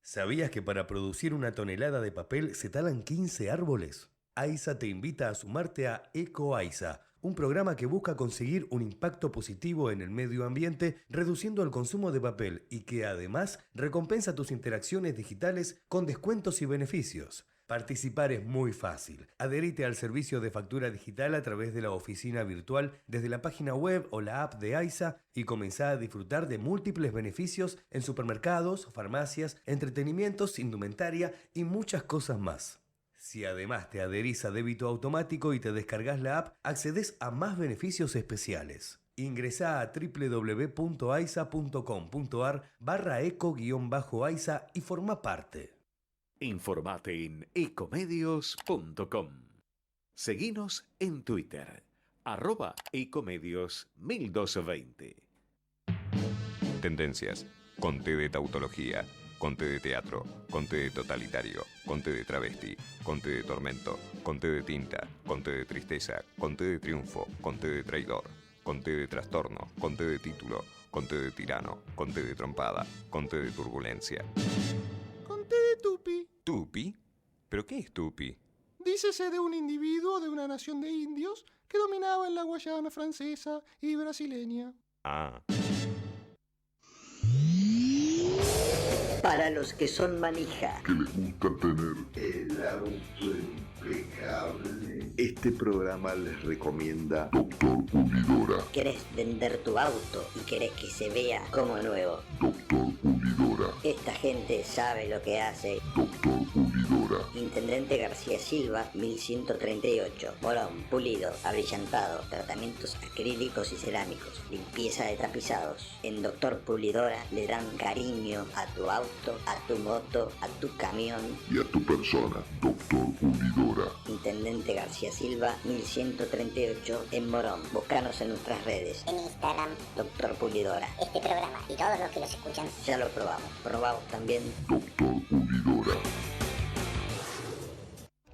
N: ¿Sabías que para producir una tonelada de papel se talan 15 árboles? AISA te invita a sumarte a EcoAISA, un programa que busca conseguir un impacto positivo en el medio ambiente reduciendo el consumo de papel y que además recompensa tus interacciones digitales con descuentos y beneficios. Participar es muy fácil. Adherite al servicio de factura digital a través de la oficina virtual desde la página web o la app de AISA y comenzá a disfrutar de múltiples beneficios en supermercados, farmacias, entretenimientos, indumentaria y muchas cosas más. Si además te adherís a débito automático y te descargas la app, accedes a más beneficios especiales. Ingresá a www.aisa.com.ar/eco-aisa y forma parte.
U: Informate en ecomedios.com. Seguinos en Twitter, @ecomedios1220.
A: Tendencias. Conté de tautología. Conté de teatro. Conté de totalitario. Conté de travesti. Conté de tormento. Conté de tinta. Conté de tristeza. Conté de triunfo. Conté de traidor. Conté de trastorno. Conté de título. Conté de tirano. Conté de trompada. Conté de turbulencia.
V: Conté de tupi.
A: ¿Tupi? ¿Pero qué es tupi?
V: Dícese de un individuo de una nación de indios que dominaba en la Guayana francesa y brasileña.
A: Ah.
B: Para los que son manija.
W: Que les gusta tener el auto impecable. Este programa les recomienda Doctor Pulidora.
B: ¿Querés vender tu auto y querés que se vea como nuevo?
W: Doctor Pulidora.
B: Esta gente sabe lo que hace.
W: Doctor Pulidora.
B: Intendente García Silva, 1138. Morón, pulido, abrillantado, tratamientos acrílicos y cerámicos, limpieza de tapizados. En Doctor Pulidora le dan cariño a tu auto, a tu moto, a tu camión.
W: Y a tu persona, Doctor Pulidora.
B: Intendente García Silva, 1138 en Morón. Búscanos en nuestras redes.
D: En Instagram,
B: Doctor Pulidora.
D: este programa y todos los que los escuchan.
B: Ya lo probamos. Probamos también.
W: Doctor Pulidora.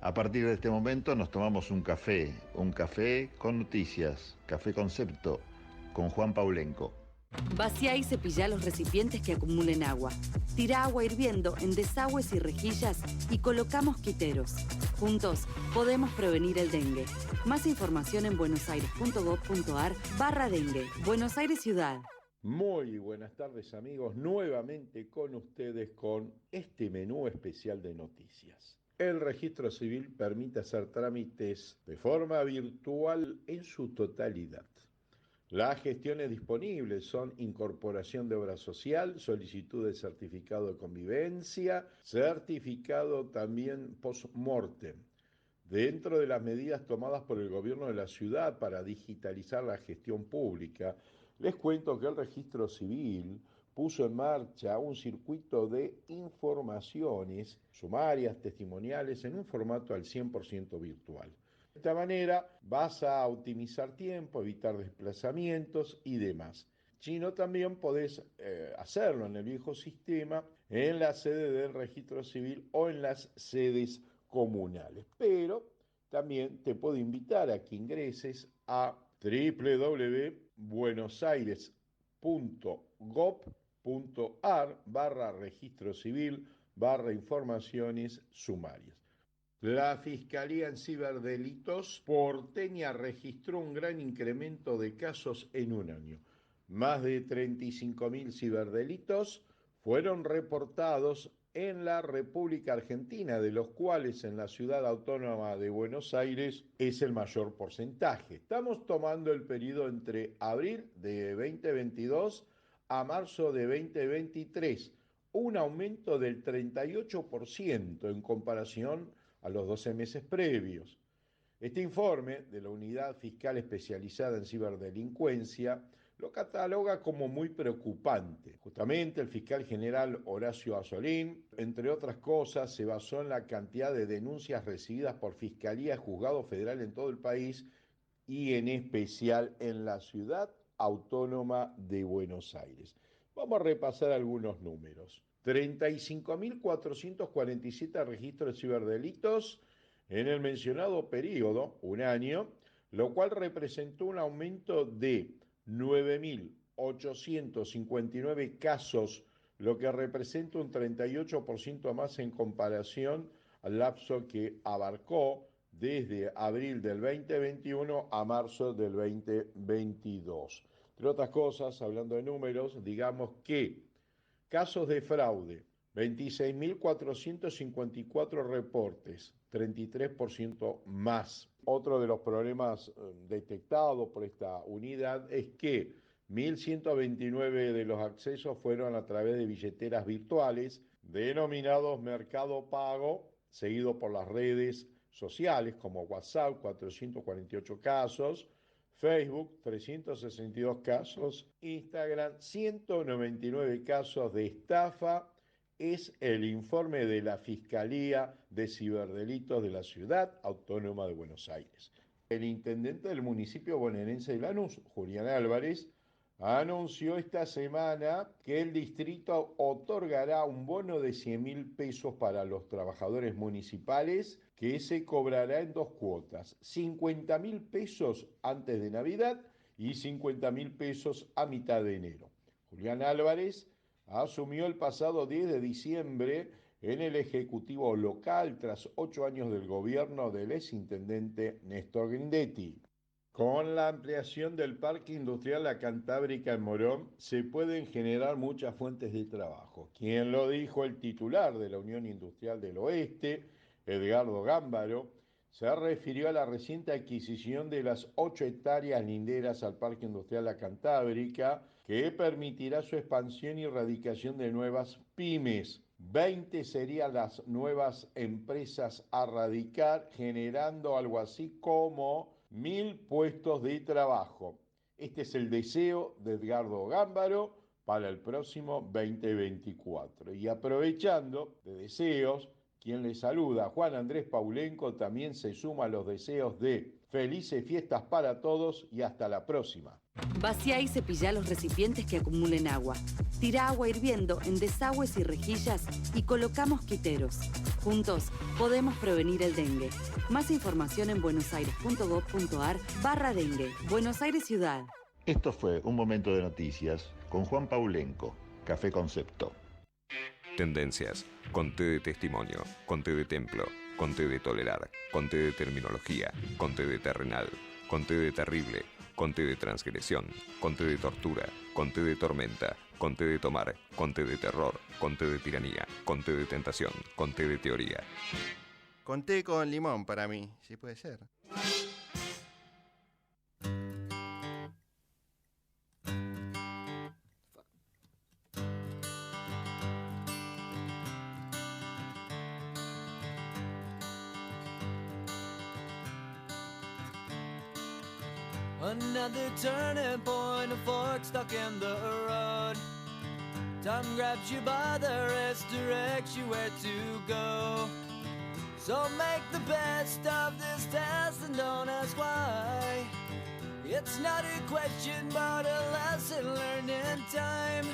C: A partir de este momento nos tomamos un café con noticias, café concepto, con Juan Paulenco.
G: Vacía y cepilla los recipientes que acumulen agua. Tira agua hirviendo en desagües y rejillas y coloca mosquiteros. Juntos podemos prevenir el dengue. Más información en buenosaires.gov.ar/dengue. Buenos Aires Ciudad.
X: Muy buenas tardes amigos, nuevamente con ustedes con este menú especial de noticias. El registro civil permite hacer trámites de forma virtual en su totalidad. Las gestiones disponibles son incorporación de obra social, solicitud de certificado de convivencia, certificado también post-mortem. Dentro de las medidas tomadas por el gobierno de la ciudad para digitalizar la gestión pública, les cuento que el registro civil puso en marcha un circuito de informaciones sumarias, testimoniales, en un formato al 100% virtual. De esta manera vas a optimizar tiempo, evitar desplazamientos y demás. Sino también podés hacerlo en el viejo sistema, en la sede del registro civil o en las sedes comunales. Pero también te puedo invitar a que ingreses a www.buenosaires.gov.ar/registro civil/informaciones sumarias. La Fiscalía en Ciberdelitos porteña registró un gran incremento de casos en un año. Más de 35.000 ciberdelitos fueron reportados en la República Argentina, de los cuales en la ciudad autónoma de Buenos Aires es el mayor porcentaje. Estamos tomando el periodo entre abril de 2022 a marzo de 2023, un aumento del 38% en comparación a los 12 meses previos. Este informe de la Unidad Fiscal Especializada en Ciberdelincuencia lo cataloga como muy preocupante. Justamente el fiscal general Horacio Azzolín, entre otras cosas, se basó en la cantidad de denuncias recibidas por Fiscalía y Juzgado Federal en todo el país y en especial en la ciudad autónoma de Buenos Aires. Vamos a repasar algunos números. 35.447 registros de ciberdelitos en el mencionado periodo, un año, lo cual representó un aumento de 9.859 casos, lo que representa un 38% más en comparación al lapso que abarcó desde abril del 2021 a marzo del 2022. Entre otras cosas, hablando de números, digamos que casos de fraude, 26.454 reportes, 33% más. Otro de los problemas detectados por esta unidad es que 1.129 de los accesos fueron a través de billeteras virtuales, denominados Mercado Pago, seguido por las redes sociales como WhatsApp, 448 casos, Facebook, 362 casos, Instagram, 199 casos de estafa es el informe de la Fiscalía de Ciberdelitos de la Ciudad Autónoma de Buenos Aires. El intendente del municipio bonaerense de Lanús, Julián Álvarez, anunció esta semana que el distrito otorgará un bono de 100.000 pesos para los trabajadores municipales que se cobrará en 2 cuotas, 50.000 pesos antes de Navidad y 50.000 pesos a mitad de enero. Julián Álvarez asumió el pasado 10 de diciembre en el Ejecutivo local tras 8 años del gobierno del exintendente Néstor Grindetti. Con la ampliación del Parque Industrial La Cantábrica en Morón se pueden generar muchas fuentes de trabajo. Quien lo dijo, el titular de la Unión Industrial del Oeste, Edgardo Gámbaro, se refirió a la reciente adquisición de las 8 hectáreas linderas al Parque Industrial La Cantábrica, que permitirá su expansión y radicación de nuevas pymes. 20 serían las nuevas empresas a radicar, generando algo así como 1.000 puestos de trabajo. Este es el deseo de Edgardo Gámbaro para el próximo 2024. Y aprovechando de deseos, quien le saluda, Juan Andrés Paulenco, también se suma a los deseos de felices fiestas para todos y hasta la próxima.
G: Vacía y cepilla los recipientes que acumulen agua. Tira agua hirviendo en desagües y rejillas y coloca mosquiteros. Juntos podemos prevenir el dengue. Más información en buenosaires.gov.ar/dengue. Buenos Aires Ciudad.
C: Esto fue Un Momento de Noticias con Juan Paulenco, Café Concepto.
A: Tendencias, conté de testimonio, conté de templo, conté de tolerar, conté de terminología, conté de terrenal, conté de terrible, conté de transgresión, conté de tortura, conté de tormenta, conté de tomar, conté de terror, conté de tiranía, conté de tentación, conté de teoría.
L: Conté con limón para mí, si puede ser.
Q: Another turning point, a fork stuck in the road. Time grabs you by the wrist, directs you where to go. So make the best of this test and don't ask why. It's not a question but a lesson learned in time.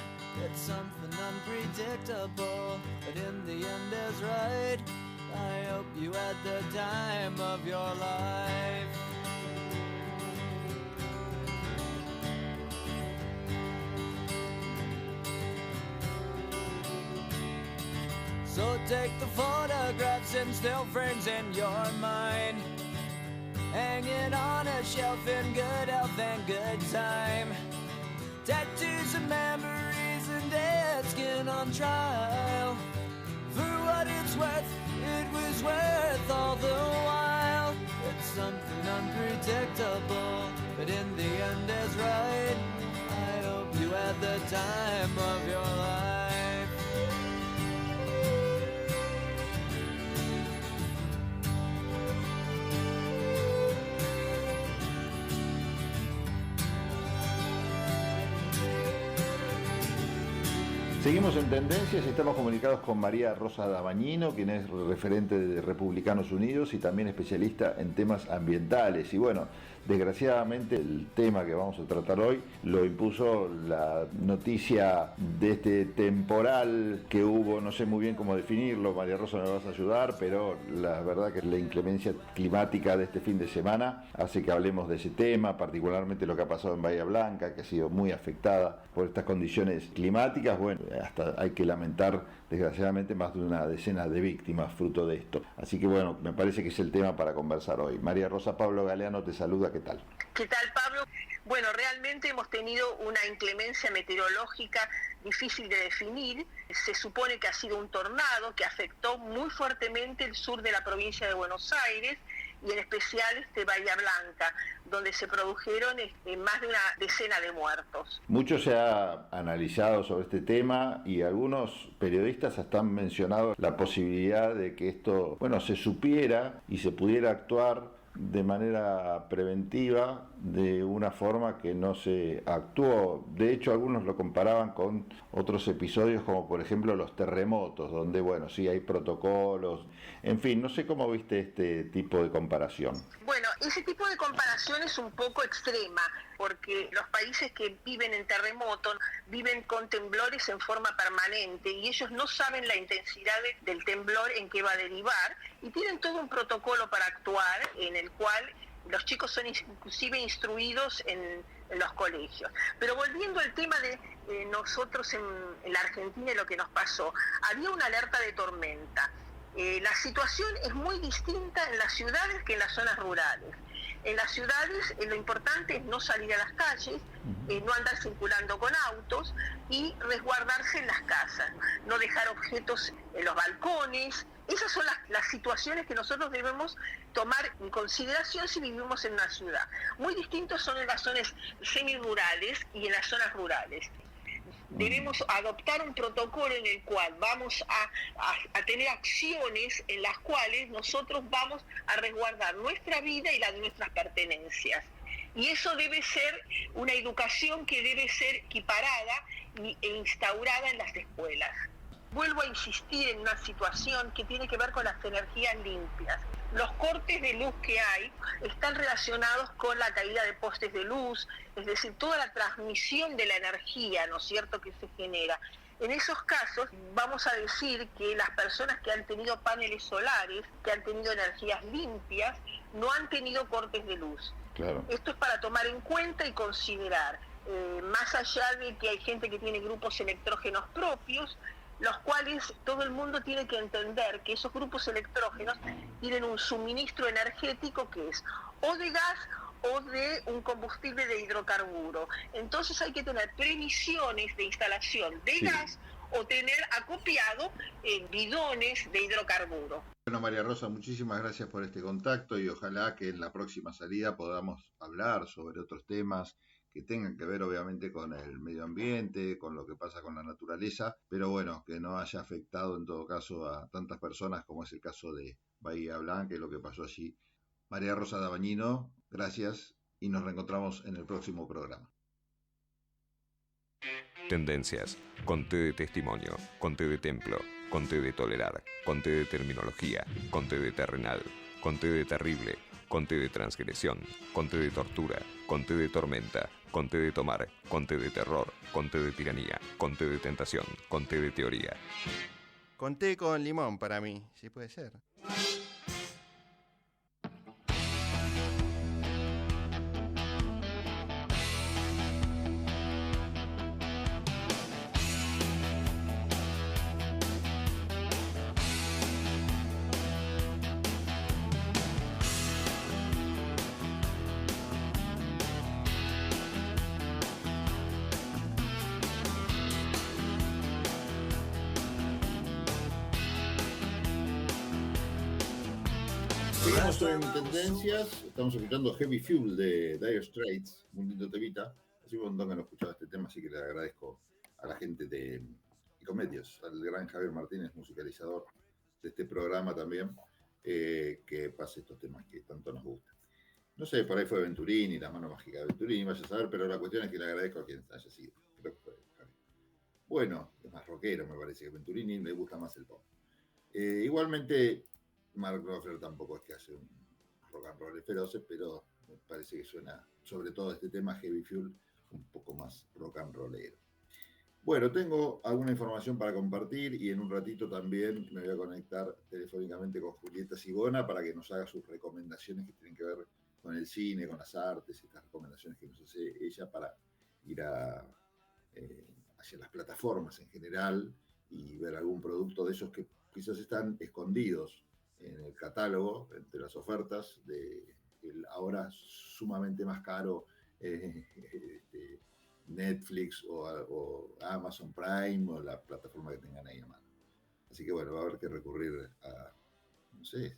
Q: It's something unpredictable, but in the end is right. I hope you had the time of your life. So take the photographs and still frames in your mind, hanging on a shelf in good health and good time. Tattoos and memories and dead skin on trial. For what it's worth, it was worth all the while. It's something unpredictable, but in the end is right. I hope you had the time of your life.
C: Seguimos en Tendencias y estamos comunicados con María Rosa Dabañino, quien es referente de Republicanos Unidos y también especialista en temas ambientales. Y bueno, desgraciadamente el tema que vamos a tratar hoy lo impuso la noticia de este temporal que hubo, no sé muy bien cómo definirlo, María Rosa me vas a ayudar, pero la verdad que la inclemencia climática de este fin de semana hace que hablemos de ese tema, particularmente lo que ha pasado en Bahía Blanca, que ha sido muy afectada por estas condiciones climáticas. Bueno, hasta hay que lamentar desgraciadamente más de una decena de víctimas fruto de esto. Así que bueno, me parece que es el tema para conversar hoy. María Rosa, Pablo Galeano te saluda, ¿qué tal?
E: ¿Qué tal, Pablo? Bueno, realmente hemos tenido una inclemencia meteorológica difícil de definir. Se supone que ha sido un tornado que afectó muy fuertemente el sur de la provincia de Buenos Aires y en especial Bahía Blanca, donde se produjeron más de una decena de muertos.
C: Mucho se ha analizado sobre este tema y algunos periodistas hasta han mencionado la posibilidad de que esto, bueno, se supiera y se pudiera actuar de manera preventiva de una forma que no se actuó. De hecho, algunos lo comparaban con otros episodios, como por ejemplo los terremotos, donde, bueno, sí hay protocolos. En fin, no sé cómo viste este tipo de comparación.
E: Bueno, ese tipo de comparación es un poco extrema, porque los países que viven en terremotos viven con temblores en forma permanente y ellos no saben la intensidad del temblor en que va a derivar y tienen todo un protocolo para actuar en el cual los chicos son inclusive instruidos en los colegios. Pero volviendo al tema de nosotros en la Argentina y lo que nos pasó, había una alerta de tormenta. La situación es muy distinta en las ciudades que en las zonas rurales. En las ciudades lo importante es no salir a las calles, no andar circulando con autos y resguardarse en las casas, no dejar objetos en los balcones. Esas son las situaciones que nosotros debemos tomar en consideración si vivimos en una ciudad. Muy distintos son en las zonas semirurales y en las zonas rurales. Debemos adoptar un protocolo en el cual vamos a tener acciones en las cuales nosotros vamos a resguardar nuestra vida y la de nuestras pertenencias. Y eso debe ser una educación que debe ser equiparada e instaurada en las escuelas. Vuelvo a insistir en una situación que tiene que ver con las energías limpias. Los cortes de luz que hay están relacionados con la caída de postes de luz, es decir, toda la transmisión de la energía, ¿no es cierto?, que se genera. En esos casos, vamos a decir que las personas que han tenido paneles solares, que han tenido energías limpias, no han tenido cortes de luz.
C: Claro.
E: Esto es para tomar en cuenta y considerar, más allá de que hay gente que tiene grupos electrógenos propios, los cuales todo el mundo tiene que entender que esos grupos electrógenos tienen un suministro energético que es o de gas o de un combustible de hidrocarburo. Entonces hay que tener previsiones de instalación de gas o tener acopiado bidones de hidrocarburo.
C: Bueno, María Rosa, muchísimas gracias por este contacto y ojalá que en la próxima salida podamos hablar sobre otros temas que tengan que ver obviamente con el medio ambiente, con lo que pasa con la naturaleza, pero bueno, que no haya afectado en todo caso a tantas personas como es el caso de Bahía Blanca y lo que pasó allí. María Rosa Dabañino, gracias y nos reencontramos en el próximo programa.
A: Tendencias, con T de testimonio, con T de templo, con T de tolerar, con T de terminología, con T de terrenal, con T de terrible, con T de transgresión, con T de tortura, con T de tormenta, con T de tomar, con T de terror, con T de tiranía, con T de tentación, con T de teoría.
L: Con té con limón para mí, si puede ser.
C: Seguimos en tendencias, estamos escuchando Heavy Fuel de Dire Straits, un lindo temita. Hace un montón que no escuchaba este tema, así que le agradezco a la gente de Ecomedios, al gran Javier Martínez, musicalizador de este programa también, que pase estos temas que tanto nos gustan. No sé, por ahí fue Venturini, la mano mágica de Venturini, vaya a saber, pero la cuestión es que le agradezco a quien haya sido. Creo que fue Javier. Bueno, es más rockero, me parece que Venturini le gusta más el pop. Igualmente, Mark Knopfler tampoco es que hace un rock and roll feroces, pero me parece que suena, sobre todo este tema Heavy Fuel, un poco más rock and rollero. Bueno, tengo alguna información para compartir y en un ratito también me voy a conectar telefónicamente con Julieta Sigona para que nos haga sus recomendaciones que tienen que ver con el cine, con las artes, estas recomendaciones que nos hace ella para ir hacia las plataformas en general y ver algún producto de esos que quizás están escondidos en el catálogo, entre las ofertas de el ahora sumamente más caro Netflix o Amazon Prime o la plataforma que tengan ahí a mano. Así que bueno, va a haber que recurrir a, no sé,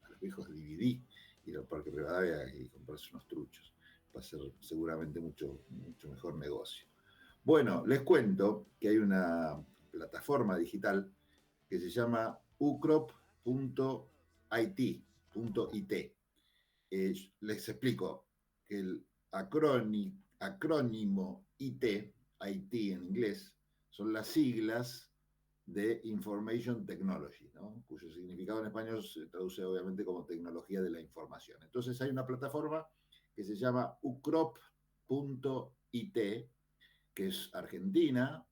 C: a los viejos DVD, ir al Parque Rivadavia y comprarse unos truchos. Va a ser seguramente mucho mejor negocio. Bueno, les cuento que hay una plataforma digital que se llama ucrop.it. Les explico que el acrónimo IT en inglés, son las siglas de Information Technology, ¿no? Cuyo significado en español se traduce obviamente como tecnología de la información. Entonces hay una plataforma que se llama ucrop.it, que es argentina,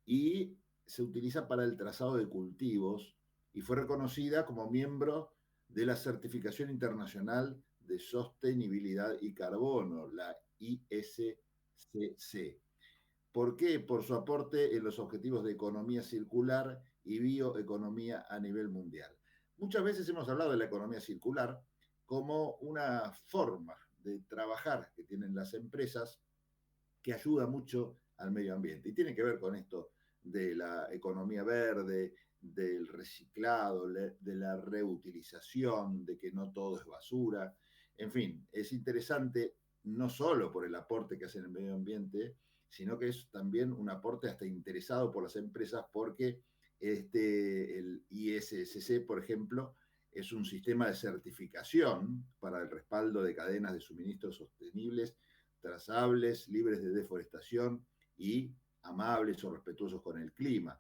C: y se utiliza para el trazado de cultivos y fue reconocida como miembro de la Certificación Internacional de Sostenibilidad y Carbono, la ISCC. ¿Por qué? Por su aporte en los objetivos de economía circular y bioeconomía a nivel mundial. Muchas veces hemos hablado de la economía circular como una forma de trabajar que tienen las empresas que ayuda mucho al medio ambiente. Y tiene que ver con esto de la economía verde, del reciclado, de la reutilización, de que no todo es basura. En fin, es interesante no solo por el aporte que hacen en el medio ambiente, sino que es también un aporte hasta interesado por las empresas, porque el ISSC, por ejemplo, es un sistema de certificación para el respaldo de cadenas de suministro sostenibles, trazables, libres de deforestación y amables o respetuosos con el clima.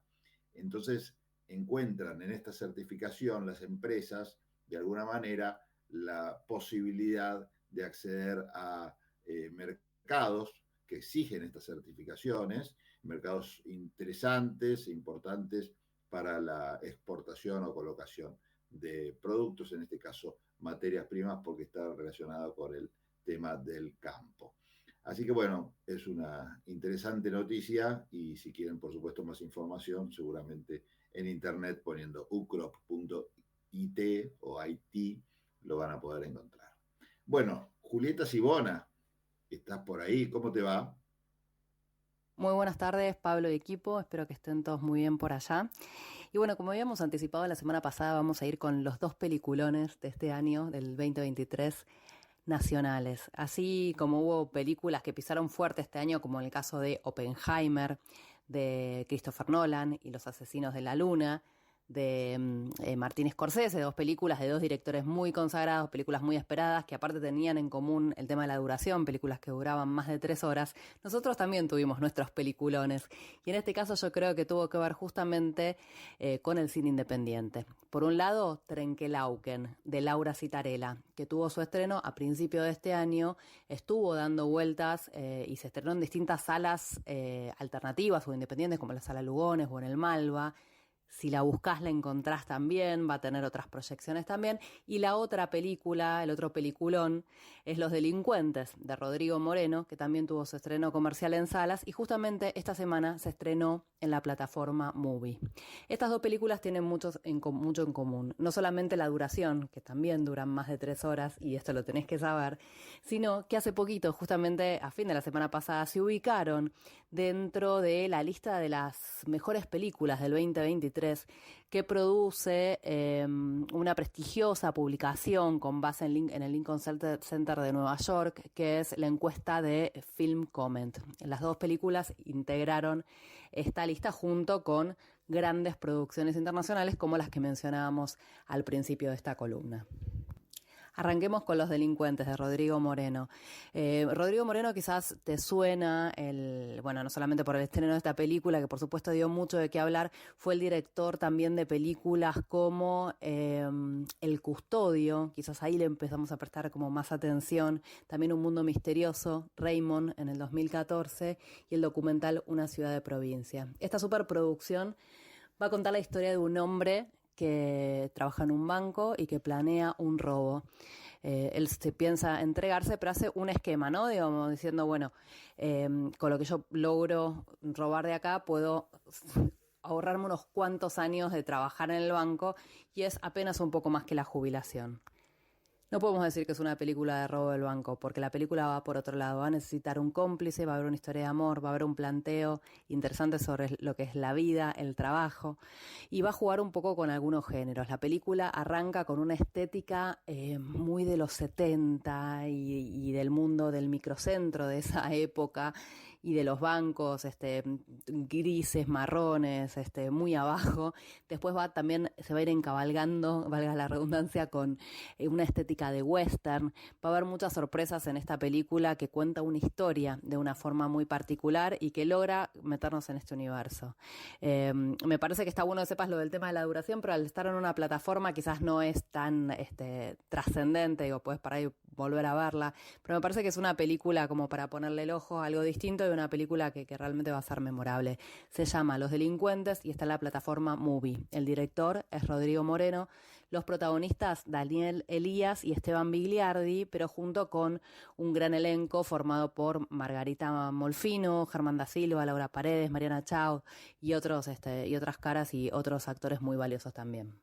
C: Entonces, encuentran en esta certificación las empresas, de alguna manera, la posibilidad de acceder a mercados que exigen estas certificaciones, mercados interesantes e importantes para la exportación o colocación de productos, en este caso materias primas, porque está relacionado con el tema del campo. Así que bueno, es una interesante noticia y si quieren, por supuesto, más información, seguramente en internet poniendo ucrop.it o IT lo van a poder encontrar. Bueno, Julieta Sibona, estás por ahí, ¿cómo te va?
F: Muy buenas tardes, Pablo y equipo, espero que estén todos muy bien por allá. Y bueno, como habíamos anticipado la semana pasada, vamos a ir con los 2 peliculones de este año, del 2023, nacionales. Así como hubo películas que pisaron fuerte este año, como en el caso de Oppenheimer, de Christopher Nolan y Los Asesinos de la Luna, de Martin Scorsese, 2 películas de 2 directores muy consagrados, películas muy esperadas, que aparte tenían en común el tema de la duración, películas que duraban más de 3 horas. Nosotros también tuvimos nuestros peliculones, y en este caso yo creo que tuvo que ver justamente con el cine independiente. Por un lado, Trenkelauken, de Laura Citarella, que tuvo su estreno a principio de este año, estuvo dando vueltas y se estrenó en distintas salas alternativas o independientes, como la Sala Lugones o en el Malva. Si la buscás, la encontrás también, va a tener otras proyecciones también. Y la otra película, el otro peliculón, es Los Delincuentes, de Rodrigo Moreno, que también tuvo su estreno comercial en salas y justamente esta semana se estrenó en la plataforma Movie. Estas 2 películas tienen mucho en común. No solamente la duración, que también duran más de 3 horas, y esto lo tenés que saber, sino que hace poquito, justamente a fin de la semana pasada, se ubicaron dentro de la lista de las mejores películas del 2023 que produce una prestigiosa publicación con base en el Lincoln Center de Nueva York, que es la encuesta de Film Comment. Las 2 películas integraron esta lista junto con grandes producciones internacionales como las que mencionábamos al principio de esta columna. Arranquemos con Los Delincuentes, de Rodrigo Moreno. Rodrigo Moreno quizás te suena, no solamente por el estreno de esta película, que por supuesto dio mucho de qué hablar, fue el director también de películas como El Custodio, quizás ahí le empezamos a prestar como más atención, también Un Mundo Misterioso, Raymond en el 2014 y el documental Una Ciudad de Provincia. Esta superproducción va a contar la historia de un hombre que trabaja en un banco y que planea un robo. Él se piensa entregarse, pero hace un esquema, ¿no? Digamos, diciendo, bueno, con lo que yo logro robar de acá, puedo ahorrarme unos cuantos años de trabajar en el banco, y es apenas un poco más que la jubilación. No podemos decir que es una película de robo del banco, porque la película va por otro lado, va a necesitar un cómplice, va a haber una historia de amor, va a haber un planteo interesante sobre lo que es la vida, el trabajo, y va a jugar un poco con algunos géneros. La película arranca con una estética muy de los 70 y del mundo del microcentro de esa época, y de los bancos grises, marrones, muy abajo. Después se va a ir encabalgando, valga la redundancia, con una estética temática de western. Va a haber muchas sorpresas en esta película que cuenta una historia de una forma muy particular y que logra meternos en este universo. Me parece que está bueno que sepas lo del tema de la duración, pero al estar en una plataforma quizás no es tan trascendente, digo, puedes parar y volver a verla, pero me parece que es una película como para ponerle el ojo a algo distinto y una película que realmente va a ser memorable. Se llama Los Delincuentes y está en la plataforma Movie. El director es Rodrigo Moreno, los protagonistas Daniel Elías y Esteban Bigliardi, pero junto con un gran elenco formado por Margarita Molfino, Germán da Silva, Laura Paredes, Mariana Chao y otras caras y otros actores muy valiosos también.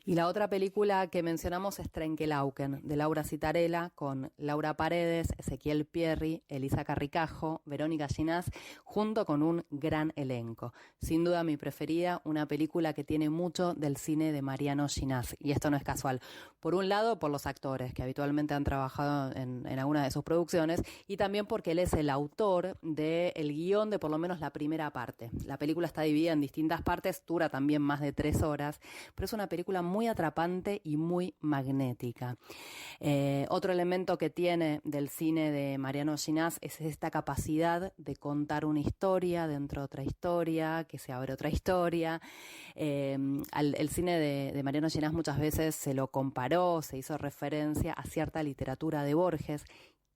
F: Y la otra película que mencionamos es Trenkelauken, de Laura Citarella, con Laura Paredes, Ezequiel Pierri, Elisa Carricajo, Verónica Ginás, junto con un gran elenco. Sin duda mi preferida, una película que tiene mucho del cine de Mariano Ginás, y esto no es casual. Por un lado, por los actores, que habitualmente han trabajado en alguna de sus producciones, y también porque él es el autor del guión de por lo menos la primera parte. La película está dividida en distintas partes, dura también más de 3 horas, pero es una película muy atrapante y muy magnética. Otro elemento que tiene del cine de Mariano Ginás es esta capacidad de contar una historia dentro de otra historia, que se abre otra historia. El cine de Mariano Ginás muchas veces se lo comparó, se hizo referencia a cierta literatura de Borges,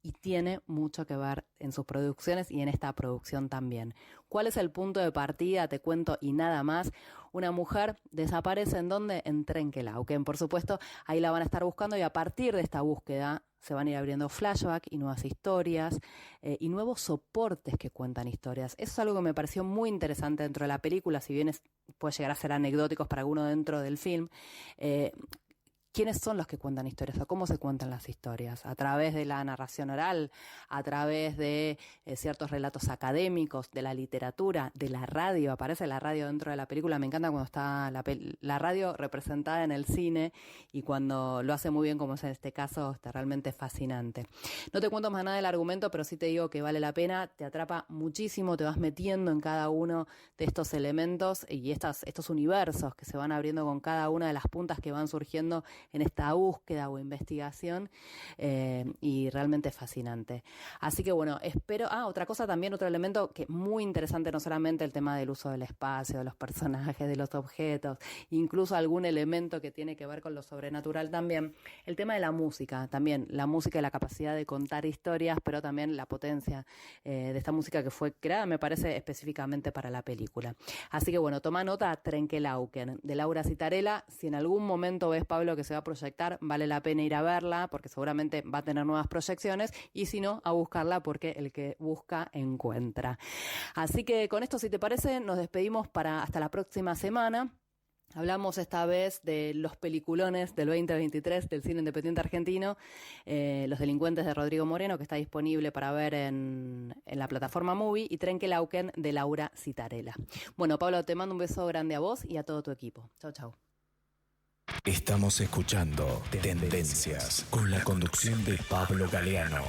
F: y tiene mucho que ver en sus producciones y en esta producción también. ¿Cuál es el punto de partida? Te cuento y nada más. Una mujer desaparece ¿en dónde? En Trenkelauken. Por supuesto, ahí la van a estar buscando y a partir de esta búsqueda se van a ir abriendo flashbacks y nuevas historias y nuevos soportes que cuentan historias. Eso es algo que me pareció muy interesante dentro de la película, si bien puede llegar a ser anecdóticos para alguno dentro del film. ¿Quiénes son los que cuentan historias o cómo se cuentan las historias? ¿A través de la narración oral? ¿A través de ciertos relatos académicos, de la literatura, de la radio? Aparece la radio dentro de la película. Me encanta cuando está la radio representada en el cine y cuando lo hace muy bien, como es en este caso, está realmente fascinante. No te cuento más nada del argumento, pero sí te digo que vale la pena, te atrapa muchísimo, te vas metiendo en cada uno de estos elementos y estos universos que se van abriendo con cada una de las puntas que van surgiendo en esta búsqueda o investigación y realmente fascinante. Así que bueno, espero... otra cosa también, otro elemento que muy interesante, no solamente el tema del uso del espacio, de los personajes, de los objetos, incluso algún elemento que tiene que ver con lo sobrenatural también, el tema de la música, también la música y la capacidad de contar historias, pero también la potencia de esta música que fue creada, me parece, específicamente para la película. Así que bueno, toma nota, Trenkelauken, de Laura Citarella. Si en algún momento ves, Pablo, que se va a proyectar, vale la pena ir a verla porque seguramente va a tener nuevas proyecciones y si no, a buscarla porque el que busca encuentra. Así que con esto, si te parece, nos despedimos hasta la próxima semana. Hablamos esta vez de los peliculones del 2023 del cine independiente argentino, Los Delincuentes de Rodrigo Moreno, que está disponible para ver en la plataforma Movie, y Trenkelauken de Laura Citarella. Bueno, Pablo, te mando un beso grande a vos y a todo tu equipo. Chau, chau.
M: Estamos escuchando Tendencias con la conducción de Pablo Galeano.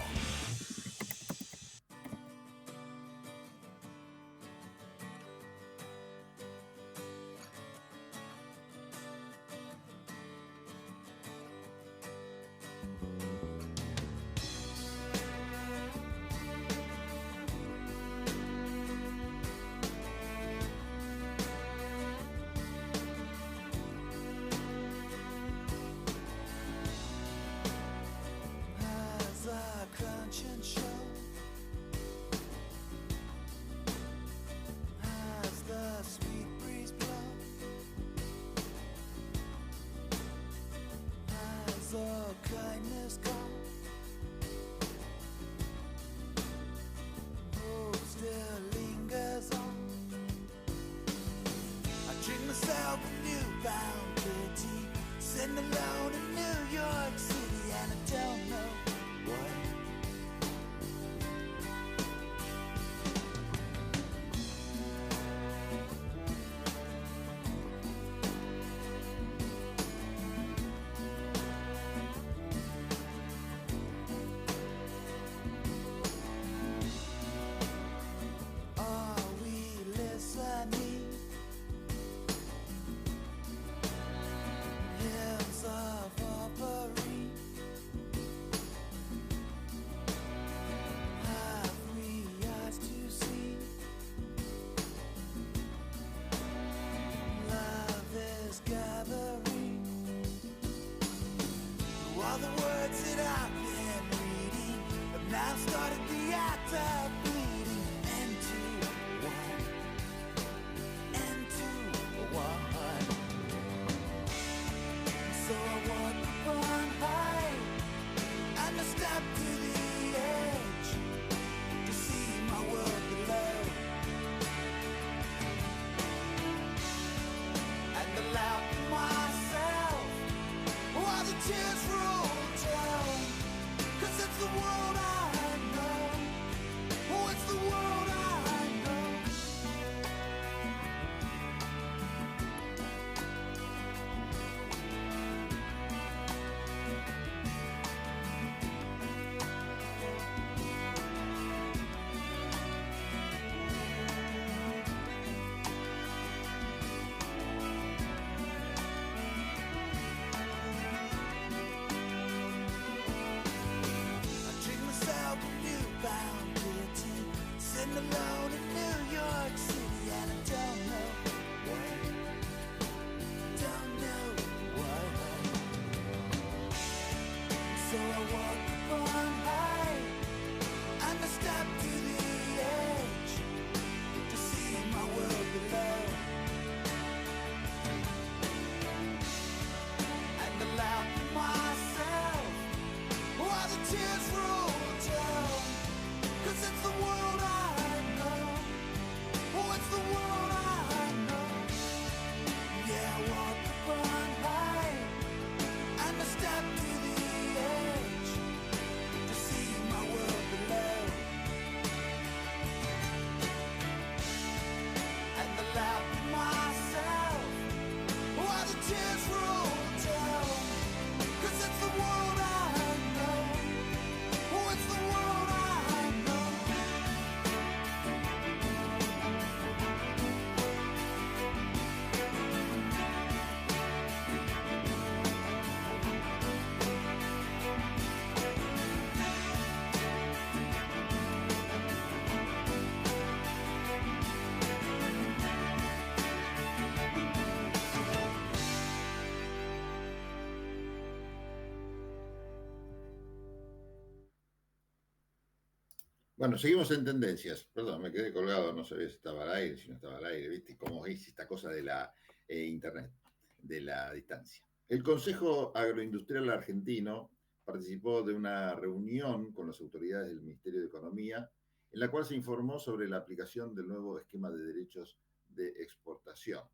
C: Bueno, seguimos en tendencias. Perdón, me quedé colgado, no sabía si estaba al aire, si no estaba al aire, ¿viste? Cómo es esta cosa de la Internet, de la distancia. El Consejo Agroindustrial Argentino participó de una reunión con las autoridades del Ministerio de Economía, en la cual se informó sobre la aplicación del nuevo esquema de derechos de exportación.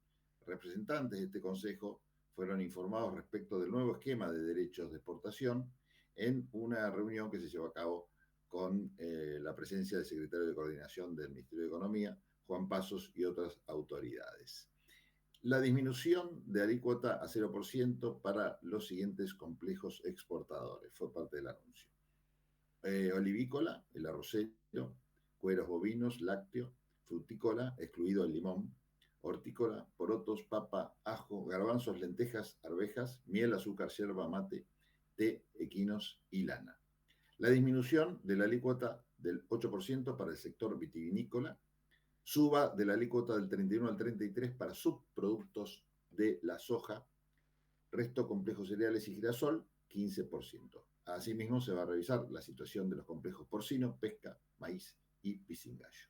C: Representantes de este Consejo fueron informados respecto del nuevo esquema de derechos de exportación en una reunión que se llevó a cabo con la presencia del secretario de Coordinación del Ministerio de Economía, Juan Pasos, y otras autoridades. La disminución de alícuota a 0% para los siguientes complejos exportadores fue parte del anuncio. Olivícola, el arrocero, cueros bovinos, lácteo, frutícola, excluido el limón, hortícola, porotos, papa, ajo, garbanzos, lentejas, arvejas, miel, azúcar, yerba, mate, té, equinos y lana. La disminución de la alícuota del 8% para el sector vitivinícola, suba de la alícuota del 31 al 33 para subproductos de la soja, resto complejos cereales y girasol, 15%. Asimismo, se va a revisar la situación de los complejos porcino, pesca, maíz y pisingallo.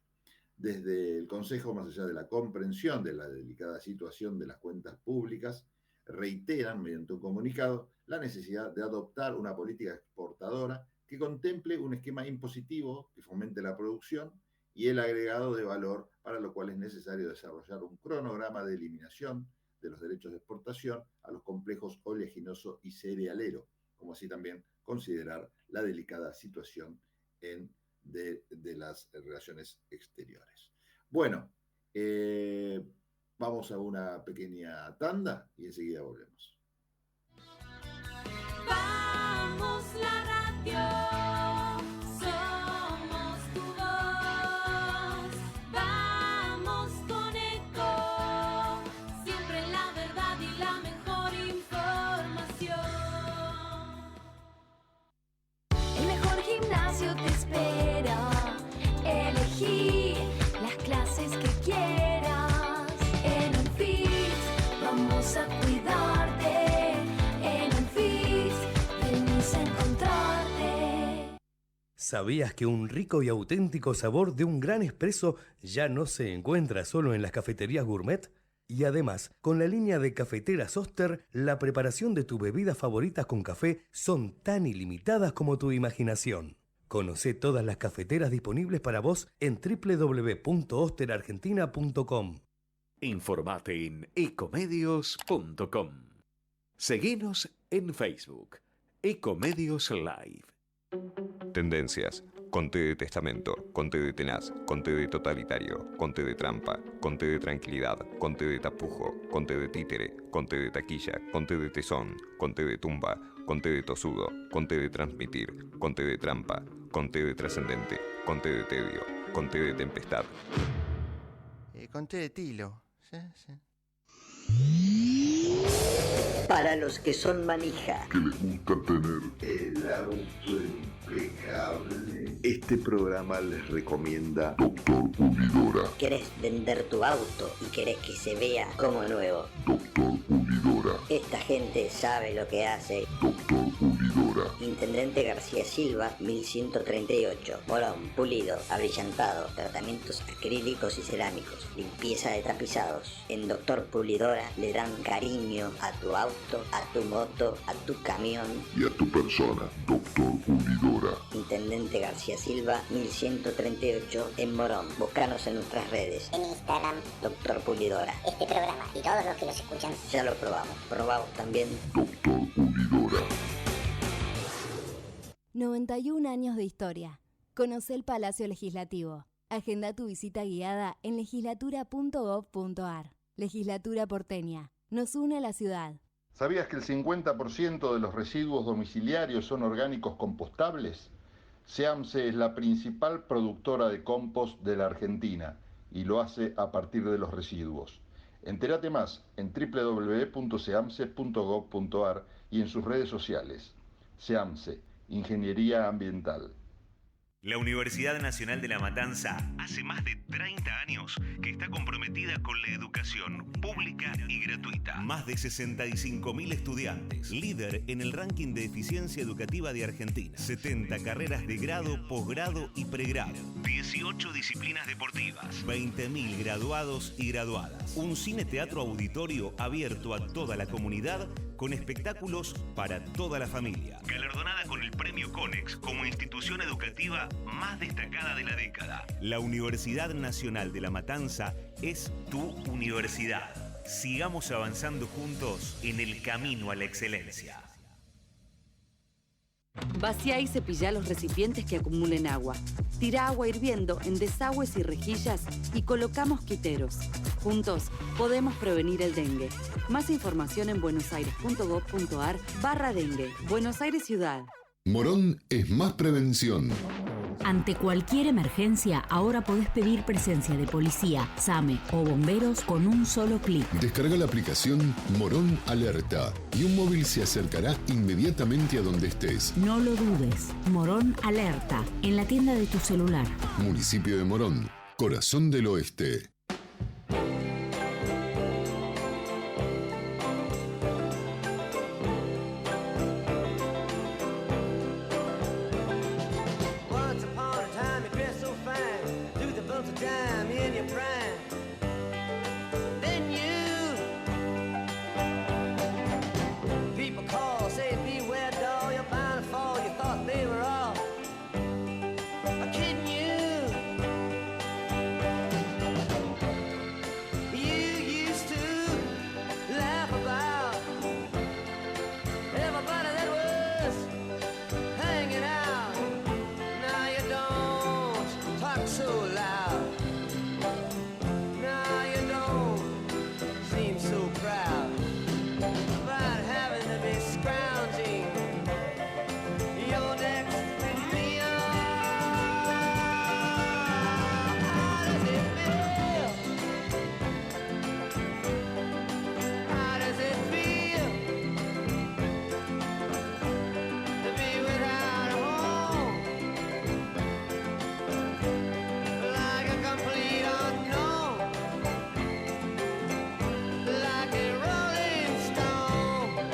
C: Desde el Consejo, más allá de la comprensión de la delicada situación de las cuentas públicas, reiteran mediante un comunicado la necesidad de adoptar una política exportadora que contemple un esquema impositivo que fomente la producción y el agregado de valor, para lo cual es necesario desarrollar un cronograma de eliminación de los derechos de exportación a los complejos oleaginoso y cerealero, como así también considerar la delicada situación de las relaciones exteriores. Bueno, vamos a una pequeña tanda y enseguida volvemos.
Q: Vamos la radio, somos tu voz, vamos con Eco, siempre la verdad y la mejor información. El mejor gimnasio te espera, elegí las clases que quieras. En Unfit vamos a cuidarte, en Unfit venís a encontrarte.
N: ¿Sabías que un rico y auténtico sabor de un gran espresso ya no se encuentra solo en las cafeterías gourmet? Y además, con la línea de cafeteras Oster, la preparación de tus bebidas favoritas con café son tan ilimitadas como tu imaginación. Conocé todas las cafeteras disponibles para vos en www.osterargentina.com.
U: Informate en ecomedios.com. Seguinos en Facebook, Ecomedios Live.
A: Tendencias. Conté de testamento, conté de tenaz, conté de totalitario, conté de trampa, conté de tranquilidad, conté de tapujo, conté de títere, conté de taquilla, conté de tesón, conté de tumba, conté de tosudo, conté de transmitir, conté de trampa, conté de trascendente, conté de tedio, conté de tempestad.
L: Conté de tilo. Sí, sí.
B: Para los que son manija,
W: que les gusta tener el auto impecable, este programa les recomienda Doctor Pulidora.
B: ¿querés vender tu auto y querés que se vea como nuevo?
W: Doctor Pulidora.
B: Esta gente sabe lo que hace.
W: Doctor Pulidora.
B: Intendente García Silva, 1138. Morón, pulido, abrillantado, tratamientos acrílicos y cerámicos, limpieza de tapizados. En Doctor Pulidora le dan cariño a tu auto, a tu moto, a tu camión.
W: Y a tu persona, Doctor Pulidora.
B: Intendente García Silva, 1138 en Morón. Búscanos en nuestras redes.
D: En Instagram,
B: Doctor Pulidora.
D: este programa y todos los que los escuchan.
B: Ya lo probamos. Probamos también.
W: Doctor Pulidora.
I: 91 años de historia. Conoce el Palacio Legislativo. Agenda tu visita guiada en legislatura.gov.ar. Legislatura porteña. Nos une a la ciudad.
P: ¿Sabías que el 50% de los residuos domiciliarios son orgánicos compostables? SEAMSE es la principal productora de compost de la Argentina y lo hace a partir de los residuos. Entérate más en www.seamse.gov.ar y en sus redes sociales. SEAMSE, Ingeniería Ambiental.
H: La Universidad Nacional de La Matanza hace más de 30 años que está comprometida con la educación pública y gratuita. Más de 65.000 estudiantes, líder en el ranking de eficiencia educativa de Argentina. 70 carreras de grado, posgrado y pregrado. 18 disciplinas deportivas. 20.000 graduados y graduadas. Un cine-teatro auditorio abierto a toda la comunidad con espectáculos para toda la familia. Galardonada con el Premio Conex como institución educativa más destacada de la década. La Universidad Nacional de La Matanza es tu universidad. Sigamos avanzando juntos en el camino a la excelencia.
G: Vacía y cepilla los recipientes que acumulen agua. Tira agua hirviendo en desagües y rejillas y coloca mosquiteros. Juntos podemos prevenir el dengue. Más información en buenosaires.gov.ar/dengue. Buenos Aires Ciudad.
J: Morón es más prevención.
K: Ante cualquier emergencia, ahora podés pedir presencia de policía, SAME o bomberos con un solo clic.
J: Descarga la aplicación Morón Alerta y un móvil se acercará inmediatamente a donde estés.
K: No lo dudes. Morón Alerta, en la tienda de tu celular.
J: Municipio de Morón, corazón del oeste.
Q: Once upon a time you dressed so fine, through the bumps of time in your prime. Then people call, say beware doll, you're bound to fall. You thought they were all kidding you. You used to laugh about everybody that was hanging out. Now you don't talk so loud. Now you don't seem so proud about having to be scrounging your next meal. How does it feel? How does it feel to be without a home? Like a complete unknown, like a rolling stone.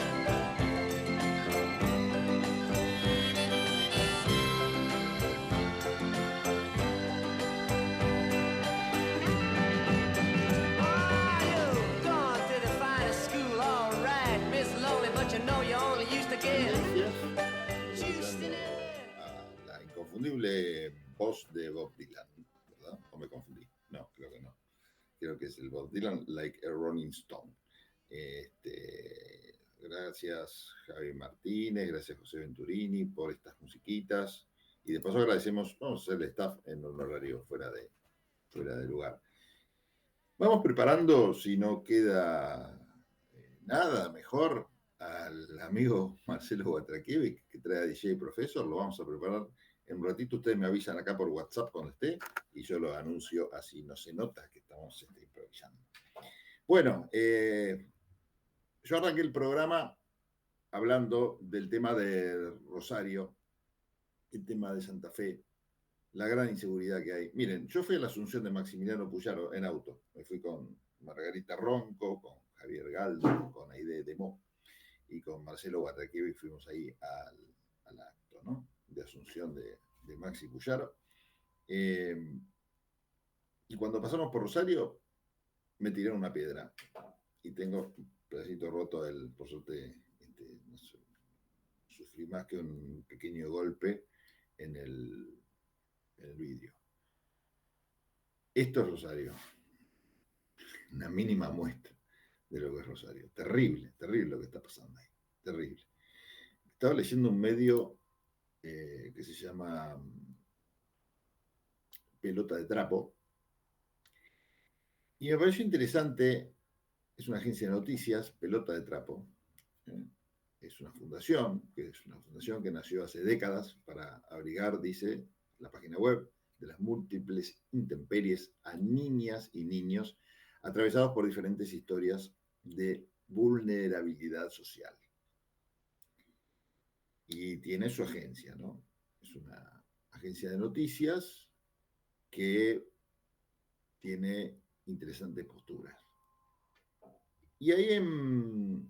Q: Oh, you've gone to the finest school, all right, Miss Lonely, but you know you only used to get juiced in it.
C: La inconfundible voz de Bob Dylan, ¿verdad? ¿O me confundí? No, creo que no. Creo que es el Bob Dylan, Like a Rolling Stone. Gracias Javi Martínez, gracias José Venturini por estas musiquitas. Y de paso agradecemos, vamos a hacer el staff en un horario fuera de lugar. Vamos preparando, si no queda nada mejor, al amigo Marcelo Guatrakiewicz, que trae a DJ Professor. Lo vamos a preparar en un ratito. Ustedes me avisan acá por WhatsApp cuando esté y yo lo anuncio, así no se nota que estamos improvisando. Bueno, yo arranqué el programa hablando del tema de Rosario, el tema de Santa Fe, la gran inseguridad que hay. Miren, yo fui a la asunción de Maximiliano Puyaro en auto. Me fui con Margarita Ronco, con Javier Galdo, con Aide Demó y con Marcelo Guatrakiewicz. Fuimos ahí al acto, ¿no?, de asunción de Maxi Puyaro. Y cuando pasamos por Rosario, me tiraron una piedra y tengo un pedacito roto, por suerte, no sé, sufrí más que un pequeño golpe en el vidrio. Esto es Rosario, una mínima muestra de lo que es Rosario. Terrible, terrible lo que está pasando ahí, terrible. Estaba leyendo un medio que se llama Pelota de Trapo, y me pareció interesante. Es una agencia de noticias, Pelota de Trapo. Es una fundación que nació hace décadas para abrigar, dice la página web, de las múltiples intemperies a niñas y niños atravesados por diferentes historias de vulnerabilidad social. Y tiene su agencia, ¿no? Es una agencia de noticias que tiene interesantes posturas. Y ahí en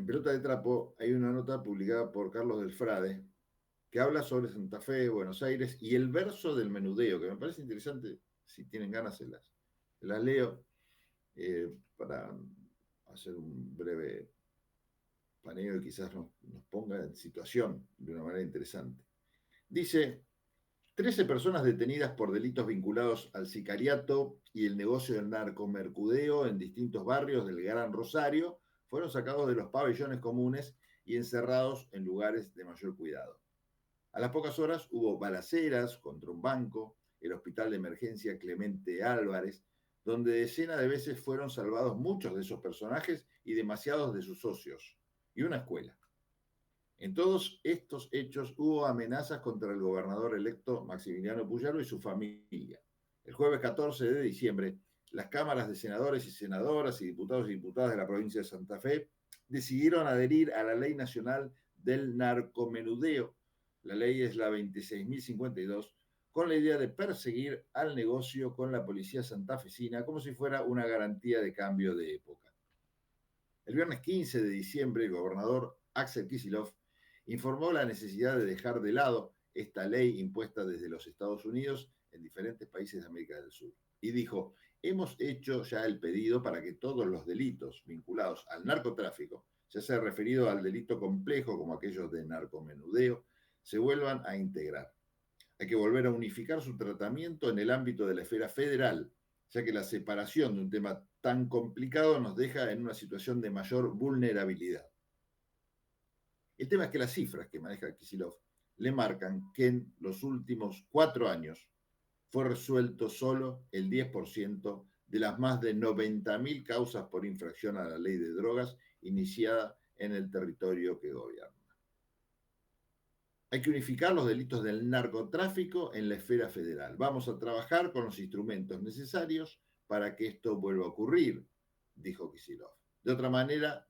C: Pelota de Trapo hay una nota publicada por Carlos del Frade que habla sobre Santa Fe, Buenos Aires y el verso del menudeo, que me parece interesante. Si tienen ganas, se las leo para hacer un breve paneo y quizás nos ponga en situación de una manera interesante. Dice: 13 personas detenidas por delitos vinculados al sicariato y el negocio del narcomercudeo en distintos barrios del Gran Rosario fueron sacados de los pabellones comunes y encerrados en lugares de mayor cuidado. A las pocas horas hubo balaceras contra un banco, el hospital de emergencia Clemente Álvarez, donde decenas de veces fueron salvados muchos de esos personajes y demasiados de sus socios, y una escuela. En todos estos hechos hubo amenazas contra el gobernador electo Maximiliano Puyaro y su familia. El jueves 14 de diciembre, las cámaras de senadores y senadoras y diputados y diputadas de la provincia de Santa Fe decidieron adherir a la Ley Nacional del Narcomenudeo. La ley es la 26.052, con la idea de perseguir al negocio con la policía santafesina como si fuera una garantía de cambio de época. El viernes 15 de diciembre, el gobernador Axel Kicillof informó la necesidad de dejar de lado esta ley impuesta desde los Estados Unidos en diferentes países de América del Sur. Y dijo: hemos hecho ya el pedido para que todos los delitos vinculados al narcotráfico, ya sea referido al delito complejo como aquellos de narcomenudeo, se vuelvan a integrar. Hay que volver a unificar su tratamiento en el ámbito de la esfera federal, ya que la separación de un tema tan complicado nos deja en una situación de mayor vulnerabilidad. El tema es que las cifras que maneja Kicillof le marcan que en los últimos 4 años fue resuelto solo el 10% de las más de 90.000 causas por infracción a la ley de drogas iniciada en el territorio que gobierna. Hay que unificar los delitos del narcotráfico en la esfera federal. Vamos a trabajar con los instrumentos necesarios para que esto vuelva a ocurrir, dijo Kicillof. De otra manera,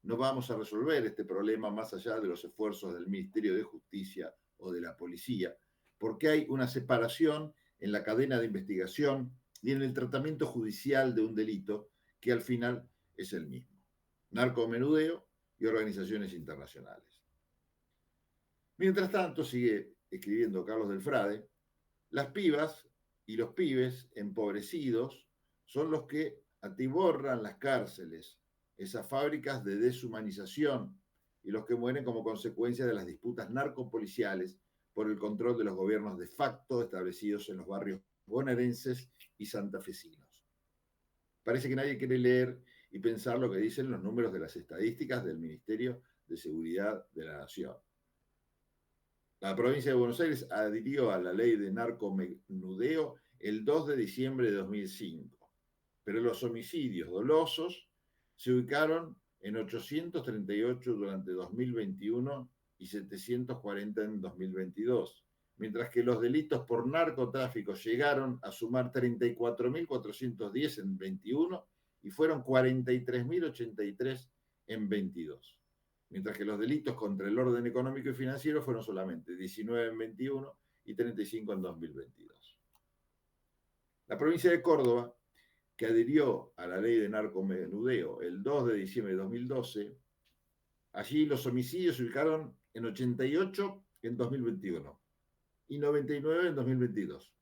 C: no vamos a resolver este problema más allá de los esfuerzos del Ministerio de Justicia o de la policía, porque hay una separación en la cadena de investigación y en el tratamiento judicial de un delito que al final es el mismo: narcomenudeo y organizaciones internacionales. Mientras tanto, sigue escribiendo Carlos del Frade, las pibas y los pibes empobrecidos son los que atiborran las cárceles, esas fábricas de deshumanización, y los que mueren como consecuencia de las disputas narcopoliciales por el control de los gobiernos de facto establecidos en los barrios bonaerenses y santafesinos. Parece que nadie quiere leer y pensar lo que dicen los números de las estadísticas del Ministerio de Seguridad de la Nación. La provincia de Buenos Aires adhirió a la ley de narcomenudeo el 2 de diciembre de 2005, pero los homicidios dolosos se ubicaron en 838 durante 2021 y 740 en 2022, mientras que los delitos por narcotráfico llegaron a sumar 34.410 en 21 y fueron 43.083 en 22. Mientras que los delitos contra el orden económico y financiero fueron solamente 19 en 21 y 35 en 2022. La provincia de Córdoba, que adhirió a la ley de narcomenudeo el 2 de diciembre de 2012, allí los homicidios se ubicaron en 88 en 2021 y 99 en 2022,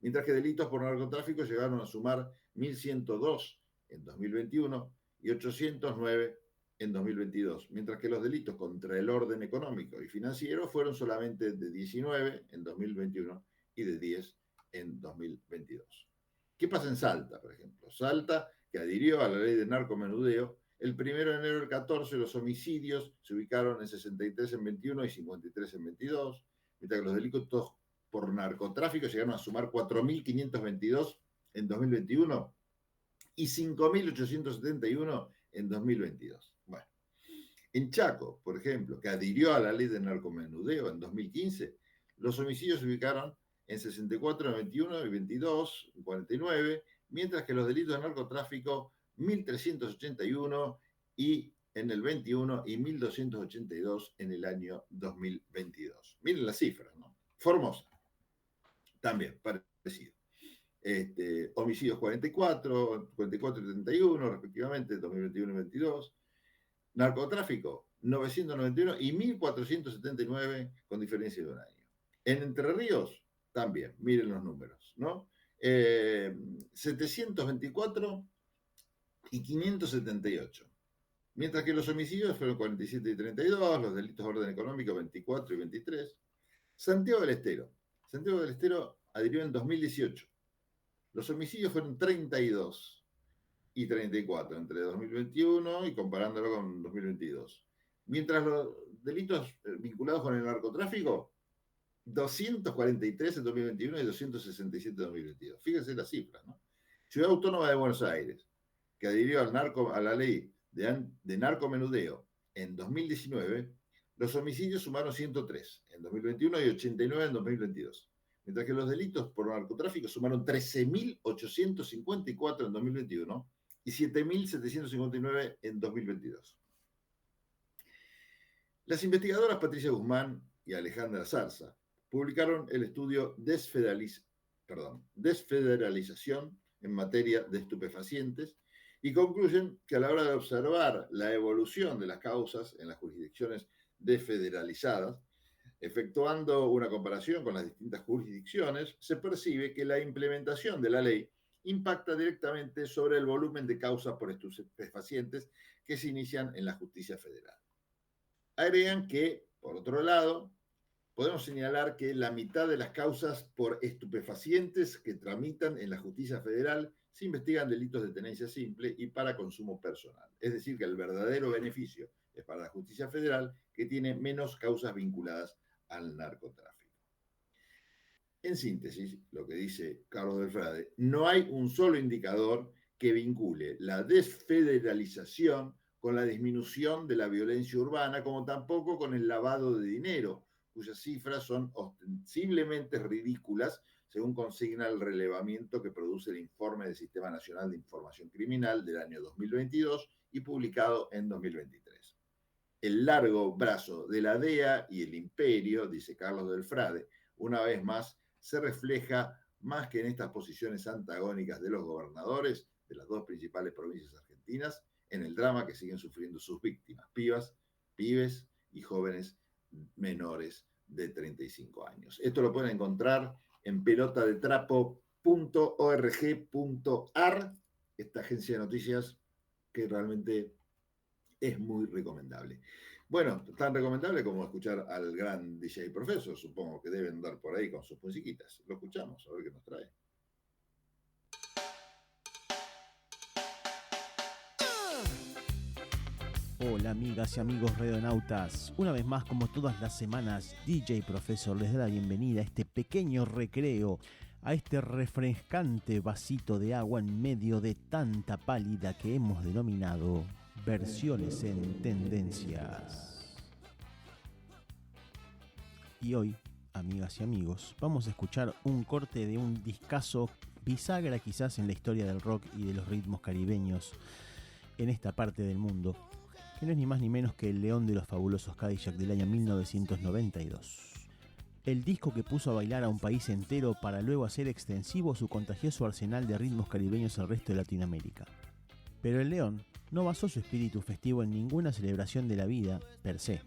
C: mientras que delitos por narcotráfico llegaron a sumar 1.102 en 2021 y 809 en 2022, mientras que los delitos contra el orden económico y financiero fueron solamente de 19 en 2021 y de 10 en 2022. ¿Qué pasa en Salta, por ejemplo? Salta, que adhirió a la ley de narcomenudeo, el 1 de enero del 14 los homicidios se ubicaron en 63 en 21 y 53 en 22, mientras que los delitos por narcotráfico llegaron a sumar 4.522 en 2021 y 5.871 en 2022. Bueno, en Chaco, por ejemplo, que adhirió a la ley de narcomenudeo en 2015, los homicidios se ubicaron en 64 en 21 y 22, 49, mientras que los delitos de narcotráfico 1.381 y en el 21 y 1.282 en el año 2022. Miren las cifras, ¿no? Formosa, también, parecido. Homicidios 44 y 31, respectivamente, 2021 y 2022. Narcotráfico, 991 y 1479, con diferencia de un año. En Entre Ríos, también, miren los números, ¿no? 724 y 578. Mientras que los homicidios fueron 47 y 32, los delitos de orden económico 24 y 23. Santiago del Estero adhirió en 2018. Los homicidios fueron 32 y 34 entre 2021 y comparándolo con 2022. Mientras los delitos vinculados con el narcotráfico, 243 en 2021 y 267 en 2022. Fíjense las cifras, ¿no? Ciudad Autónoma de Buenos Aires, que adhirió a la ley de narcomenudeo en 2019, los homicidios sumaron 103 en 2021 y 89 en 2022. Mientras que los delitos por narcotráfico sumaron 13.854 en 2021 y 7.759 en 2022. Las investigadoras Patricia Guzmán y Alejandra Zarza publicaron el estudio Desfederalización en materia de estupefacientes y concluyen que a la hora de observar la evolución de las causas en las jurisdicciones desfederalizadas, efectuando una comparación con las distintas jurisdicciones, se percibe que la implementación de la ley impacta directamente sobre el volumen de causas por estupefacientes que se inician en la justicia federal. Agregan que, por otro lado, podemos señalar que la mitad de las causas por estupefacientes que tramitan en la justicia federal se investigan delitos de tenencia simple y para consumo personal. Es decir, que el verdadero beneficio es para la justicia federal, que tiene menos causas vinculadas al narcotráfico. En síntesis, lo que dice Carlos del Frade, no hay un solo indicador que vincule la desfederalización con la disminución de la violencia urbana, como tampoco con el lavado de dinero, cuyas cifras son ostensiblemente ridículas, según consigna el relevamiento que produce el informe del Sistema Nacional de Información Criminal del año 2022 y publicado en 2023. El largo brazo de la DEA y el imperio, dice Carlos del Frade, una vez más se refleja más que en estas posiciones antagónicas de los gobernadores de las dos principales provincias argentinas, en el drama que siguen sufriendo sus víctimas, pibes y jóvenes menores de 35 años. Esto lo pueden encontrar en pelotadetrapo.org.ar, esta agencia de noticias que realmente es muy recomendable. Bueno, tan recomendable como escuchar al gran DJ Professor, supongo que deben andar por ahí con sus musiquitas. Lo escuchamos, a ver qué nos trae.
O: Hola amigas y amigos redonautas, una vez más como todas las semanas DJ Professor les da la bienvenida a este pequeño recreo, a este refrescante vasito de agua en medio de tanta pálida que hemos denominado versiones en tendencias. Y hoy, amigas y amigos, vamos a escuchar un corte de un discazo bisagra quizás en la historia del rock y de los ritmos caribeños en esta parte del mundo, que no es ni más ni menos que El León de los Fabulosos Cadillac del año 1992. El disco que puso a bailar a un país entero para luego hacer extensivo su contagioso arsenal de ritmos caribeños al resto de Latinoamérica. Pero el León no basó su espíritu festivo en ninguna celebración de la vida per se.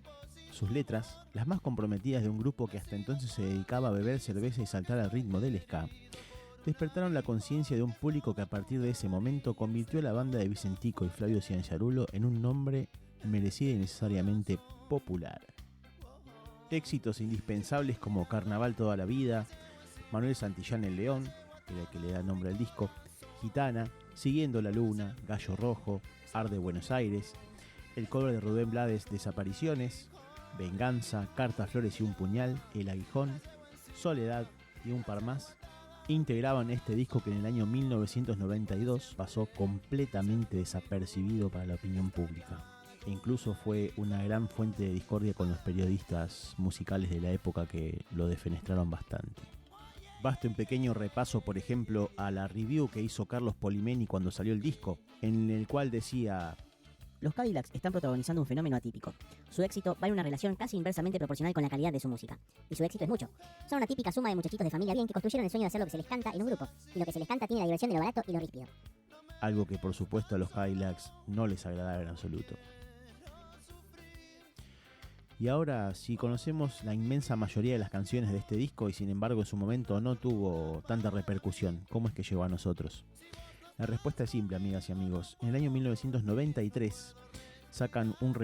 O: Sus letras, las más comprometidas de un grupo que hasta entonces se dedicaba a beber cerveza y saltar al ritmo del ska, despertaron la conciencia de un público que a partir de ese momento convirtió a la banda de Vicentico y Flavio Cianciarulo en un nombre merecido y necesariamente popular. Éxitos indispensables como Carnaval toda la vida, Manuel Santillán el León, que era el que le da nombre al disco, Gitana, Siguiendo la Luna, Gallo Rojo, Arde Buenos Aires, el cover de Rubén Blades, Desapariciones, Venganza, Cartas, Flores y un Puñal, El Aguijón, Soledad y un par más, integraban este disco que en el año 1992 pasó completamente desapercibido para la opinión pública. E incluso fue una gran fuente de discordia con los periodistas musicales de la época que lo defenestraron bastante. Basta un pequeño repaso, por ejemplo, a la review que hizo Carlos Polimeni cuando salió el disco, en el cual decía:
R: los Cadillacs están protagonizando un fenómeno atípico. Su éxito va en una relación casi inversamente proporcional con la calidad de su música. Y su éxito es mucho. Son una típica suma de muchachitos de familia bien que construyeron el sueño de hacer lo que se les canta en un grupo. Y lo que se les canta tiene la diversión de lo barato y lo ríspido.
O: Algo que por supuesto a los Cadillacs no les agradaba en absoluto. Y ahora, si conocemos la inmensa mayoría de las canciones de este disco y sin embargo en su momento no tuvo tanta repercusión, ¿cómo es que llegó a nosotros? La respuesta es simple, amigas y amigos. En el año 1993 sacan una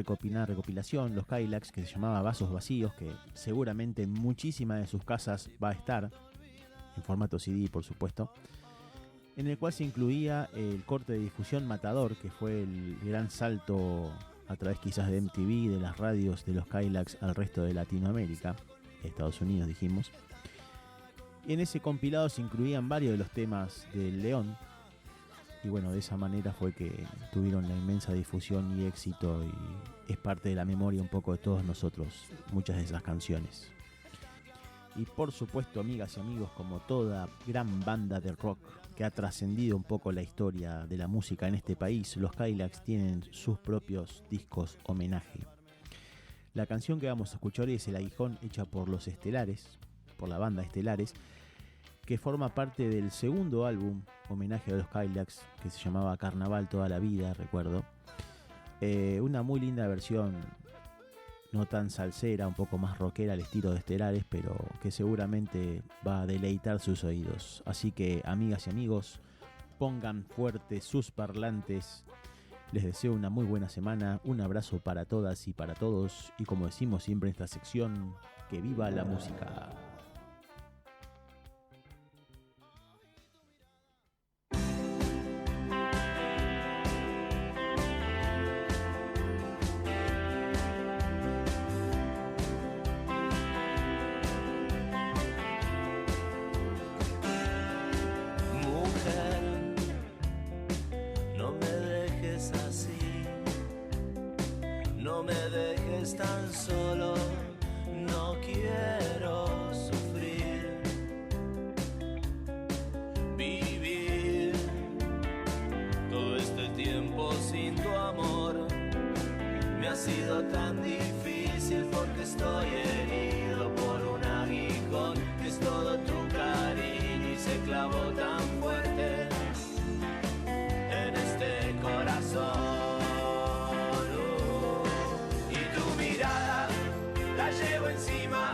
O: recopilación, los Cadillacs, que se llamaba Vasos Vacíos, que seguramente en muchísimas de sus casas va a estar, en formato CD por supuesto, en el cual se incluía el corte de difusión Matador, que fue el gran salto a través quizás de MTV, de las radios de los Cadillacs al resto de Latinoamérica, Estados Unidos dijimos. Y en ese compilado se incluían varios de los temas del León, y bueno, de esa manera fue que tuvieron la inmensa difusión y éxito, y es parte de la memoria un poco de todos nosotros, muchas de esas canciones. Y por supuesto, amigas y amigos, como toda gran banda de rock que ha trascendido un poco la historia de la música en este país, los Cadillacs tienen sus propios discos homenaje. La canción que vamos a escuchar hoy es El Aguijón, hecha por los Estelares, por la banda Estelares, que forma parte del segundo álbum homenaje a los Cadillacs, que se llamaba Carnaval Toda la Vida, recuerdo. Una muy linda versión, no tan salsera, un poco más rockera al estilo de Estelares, pero que seguramente va a deleitar sus oídos. Así que, amigas y amigos, pongan fuerte sus parlantes. Les deseo una muy buena semana, un abrazo para todas y para todos, y como decimos siempre en esta sección, que viva la música.
S: Tan solo, no quiero sufrir, vivir todo este tiempo sin tu amor. Me ha sido tan difícil porque estoy herido por un aguijón que es todo tu cariño y se clavó tan fuerte en este corazón. La llevo encima,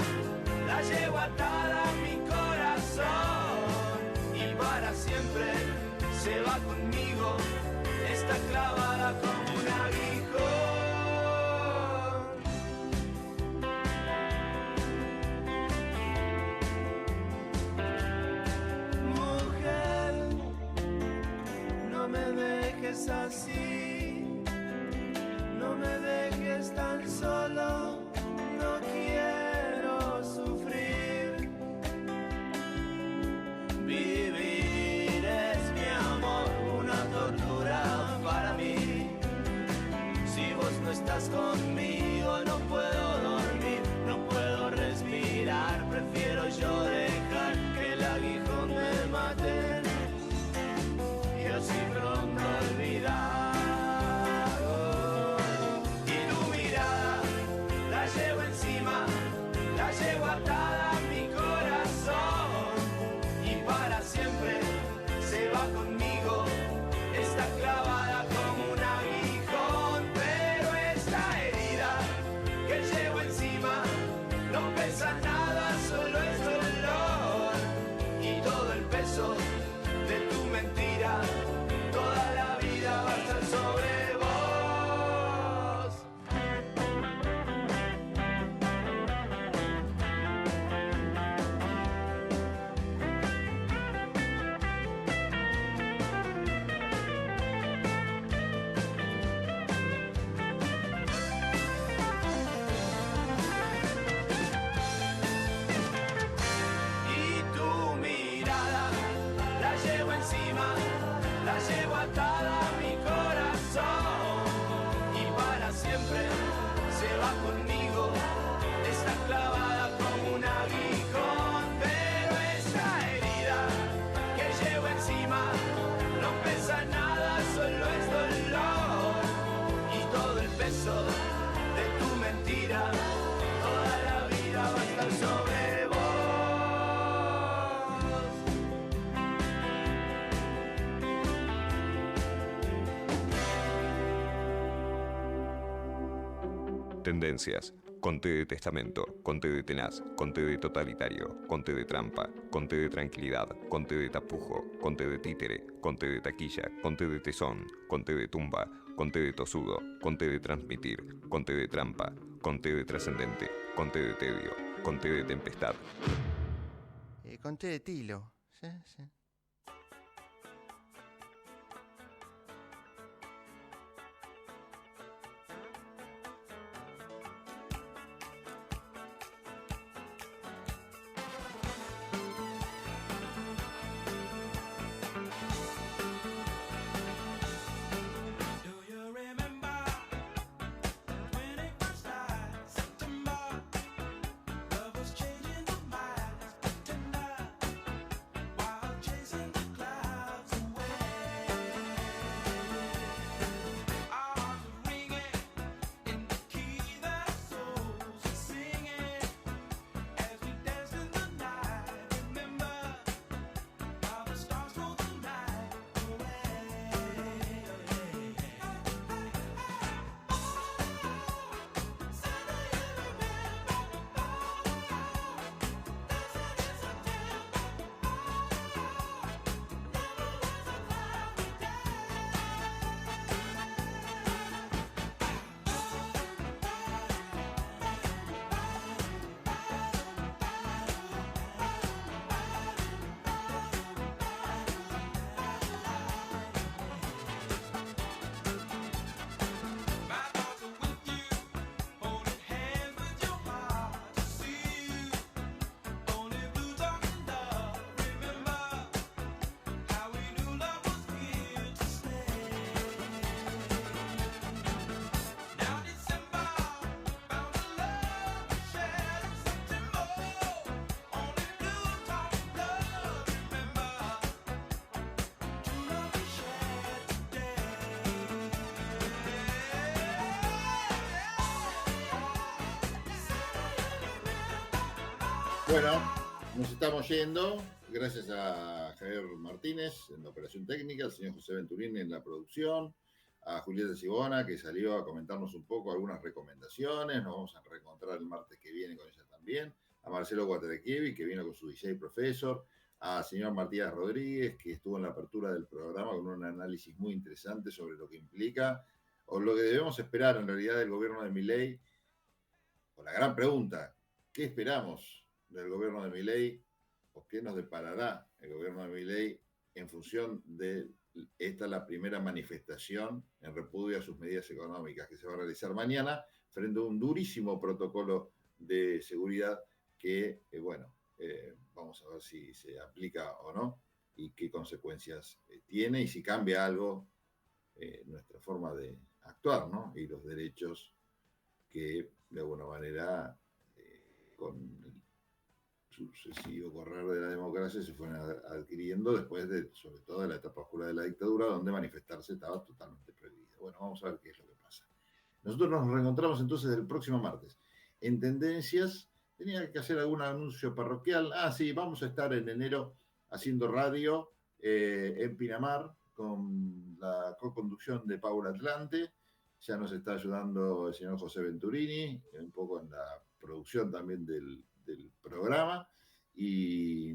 S: la llevo atada a mi corazón y para siempre se va conmigo, está clavada como un aguijón. Mujer, no me dejes así, no me dejes tan solo. No quiero sufrir, vivir es mi amor, una tortura para mí. Si vos no estás conmigo no puedo dormir, no puedo respirar, prefiero yo dejar que el aguijón me mate y así pronto olvidar.
A: Tendencias. Con T de testamento, con T de tenaz, con T de totalitario, con T de trampa, con T de tranquilidad, con T de tapujo, con T de títere, con T de taquilla, con T de tesón, con T de tumba, con T de tosudo, con T de transmitir, con T de trampa, con T de trascendente, con T de tedio, con T de tempestad.
L: Con T de tilo. Sí, sí.
C: Bueno, nos estamos yendo. Gracias a Javier Martínez en la operación técnica, al señor José Venturini en la producción, a Julieta Sibona, que salió a comentarnos un poco algunas recomendaciones. Nos vamos a reencontrar el martes que viene con ella también. A Marcelo Guatarequievi, que vino con su DJ Professor. A señor Matías Rodríguez, que estuvo en la apertura del programa con un análisis muy interesante sobre lo que implica o lo que debemos esperar en realidad del gobierno de Milei. Con la gran pregunta, ¿qué esperamos del gobierno de Milei o qué nos deparará el gobierno de Milei en función de la primera manifestación en repudio a sus medidas económicas que se va a realizar mañana frente a un durísimo protocolo de seguridad que, vamos a ver si se aplica o no y qué consecuencias tiene y si cambia algo nuestra forma de actuar, ¿no? Y los derechos que de alguna manera con el sucesivo correr de la democracia se fueron adquiriendo después de, sobre todo, de la etapa oscura de la dictadura, donde manifestarse estaba totalmente prohibido. Bueno, vamos a ver qué es lo que pasa. Nosotros nos reencontramos entonces el próximo martes. En Tendencias, tenía que hacer algún anuncio parroquial. Sí, vamos a estar en enero haciendo radio en Pinamar con la co-conducción de Paula Atlante. Ya nos está ayudando el señor José Venturini, un poco en la producción también del programa, y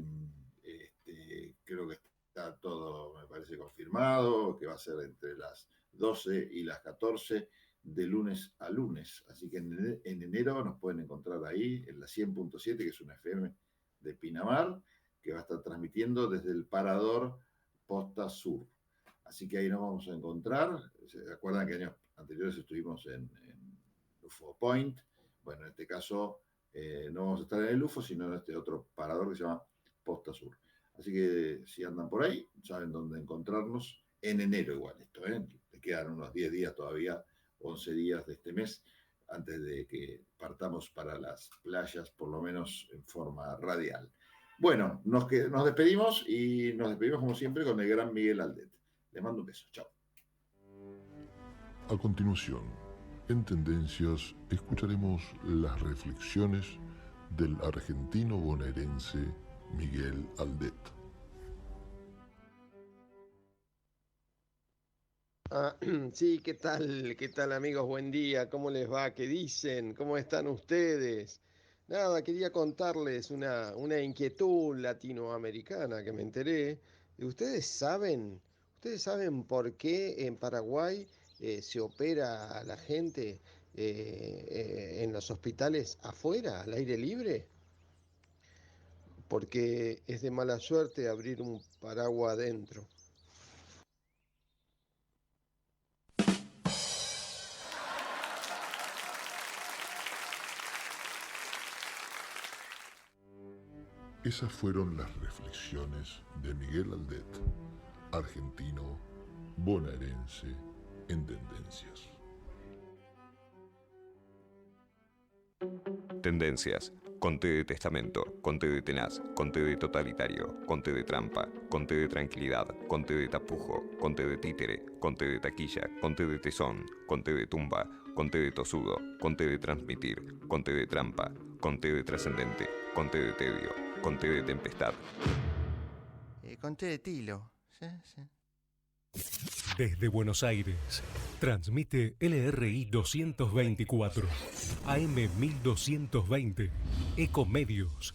C: creo que está todo, me parece, confirmado, que va a ser entre las 12 y las 14 de lunes a lunes. Así que en enero nos pueden encontrar ahí en la 100.7, que es una FM de Pinamar, que va a estar transmitiendo desde el Parador Posta Sur. Así que ahí nos vamos a encontrar. ¿Se acuerdan que años anteriores estuvimos en UFO Point? Bueno, en este caso no vamos a estar en el UFO, sino en este otro parador que se llama Posta Sur. Así que si andan por ahí, saben dónde encontrarnos. En enero igual esto, le quedan unos 10 días todavía, 11 días de este mes, antes de que partamos para las playas, por lo menos en forma radial. Bueno, nos despedimos y nos despedimos como siempre con el gran Miguel Aldet. Les mando un beso. Chao.
W: A continuación, en Tendencias, escucharemos las reflexiones del argentino bonaerense Miguel Aldet.
E: Sí, ¿qué tal? ¿Qué tal, amigos? Buen día. ¿Cómo les va? ¿Qué dicen? ¿Cómo están ustedes? Nada, quería contarles una inquietud latinoamericana que me enteré. ¿Ustedes saben por qué en Paraguay se opera a la gente en los hospitales afuera, al aire libre? Porque es de mala suerte abrir un paraguas adentro.
W: Esas fueron las reflexiones de Miguel Aldet, argentino, bonaerense, en Tendencias.
A: Tendencias. Conté de testamento, conté de tenaz, conté de totalitario, conté de trampa, conté de tranquilidad, conté de tapujo, conté de títere, conté de taquilla, conté de tesón, conté de tumba, conté de tosudo, conté de transmitir, conté de trampa, conté de trascendente, conté de tedio, conté de tempestad.
L: Conté de tilo. Sí, sí.
M: Desde Buenos Aires, transmite LRI 224, AM 1220, Ecomedios,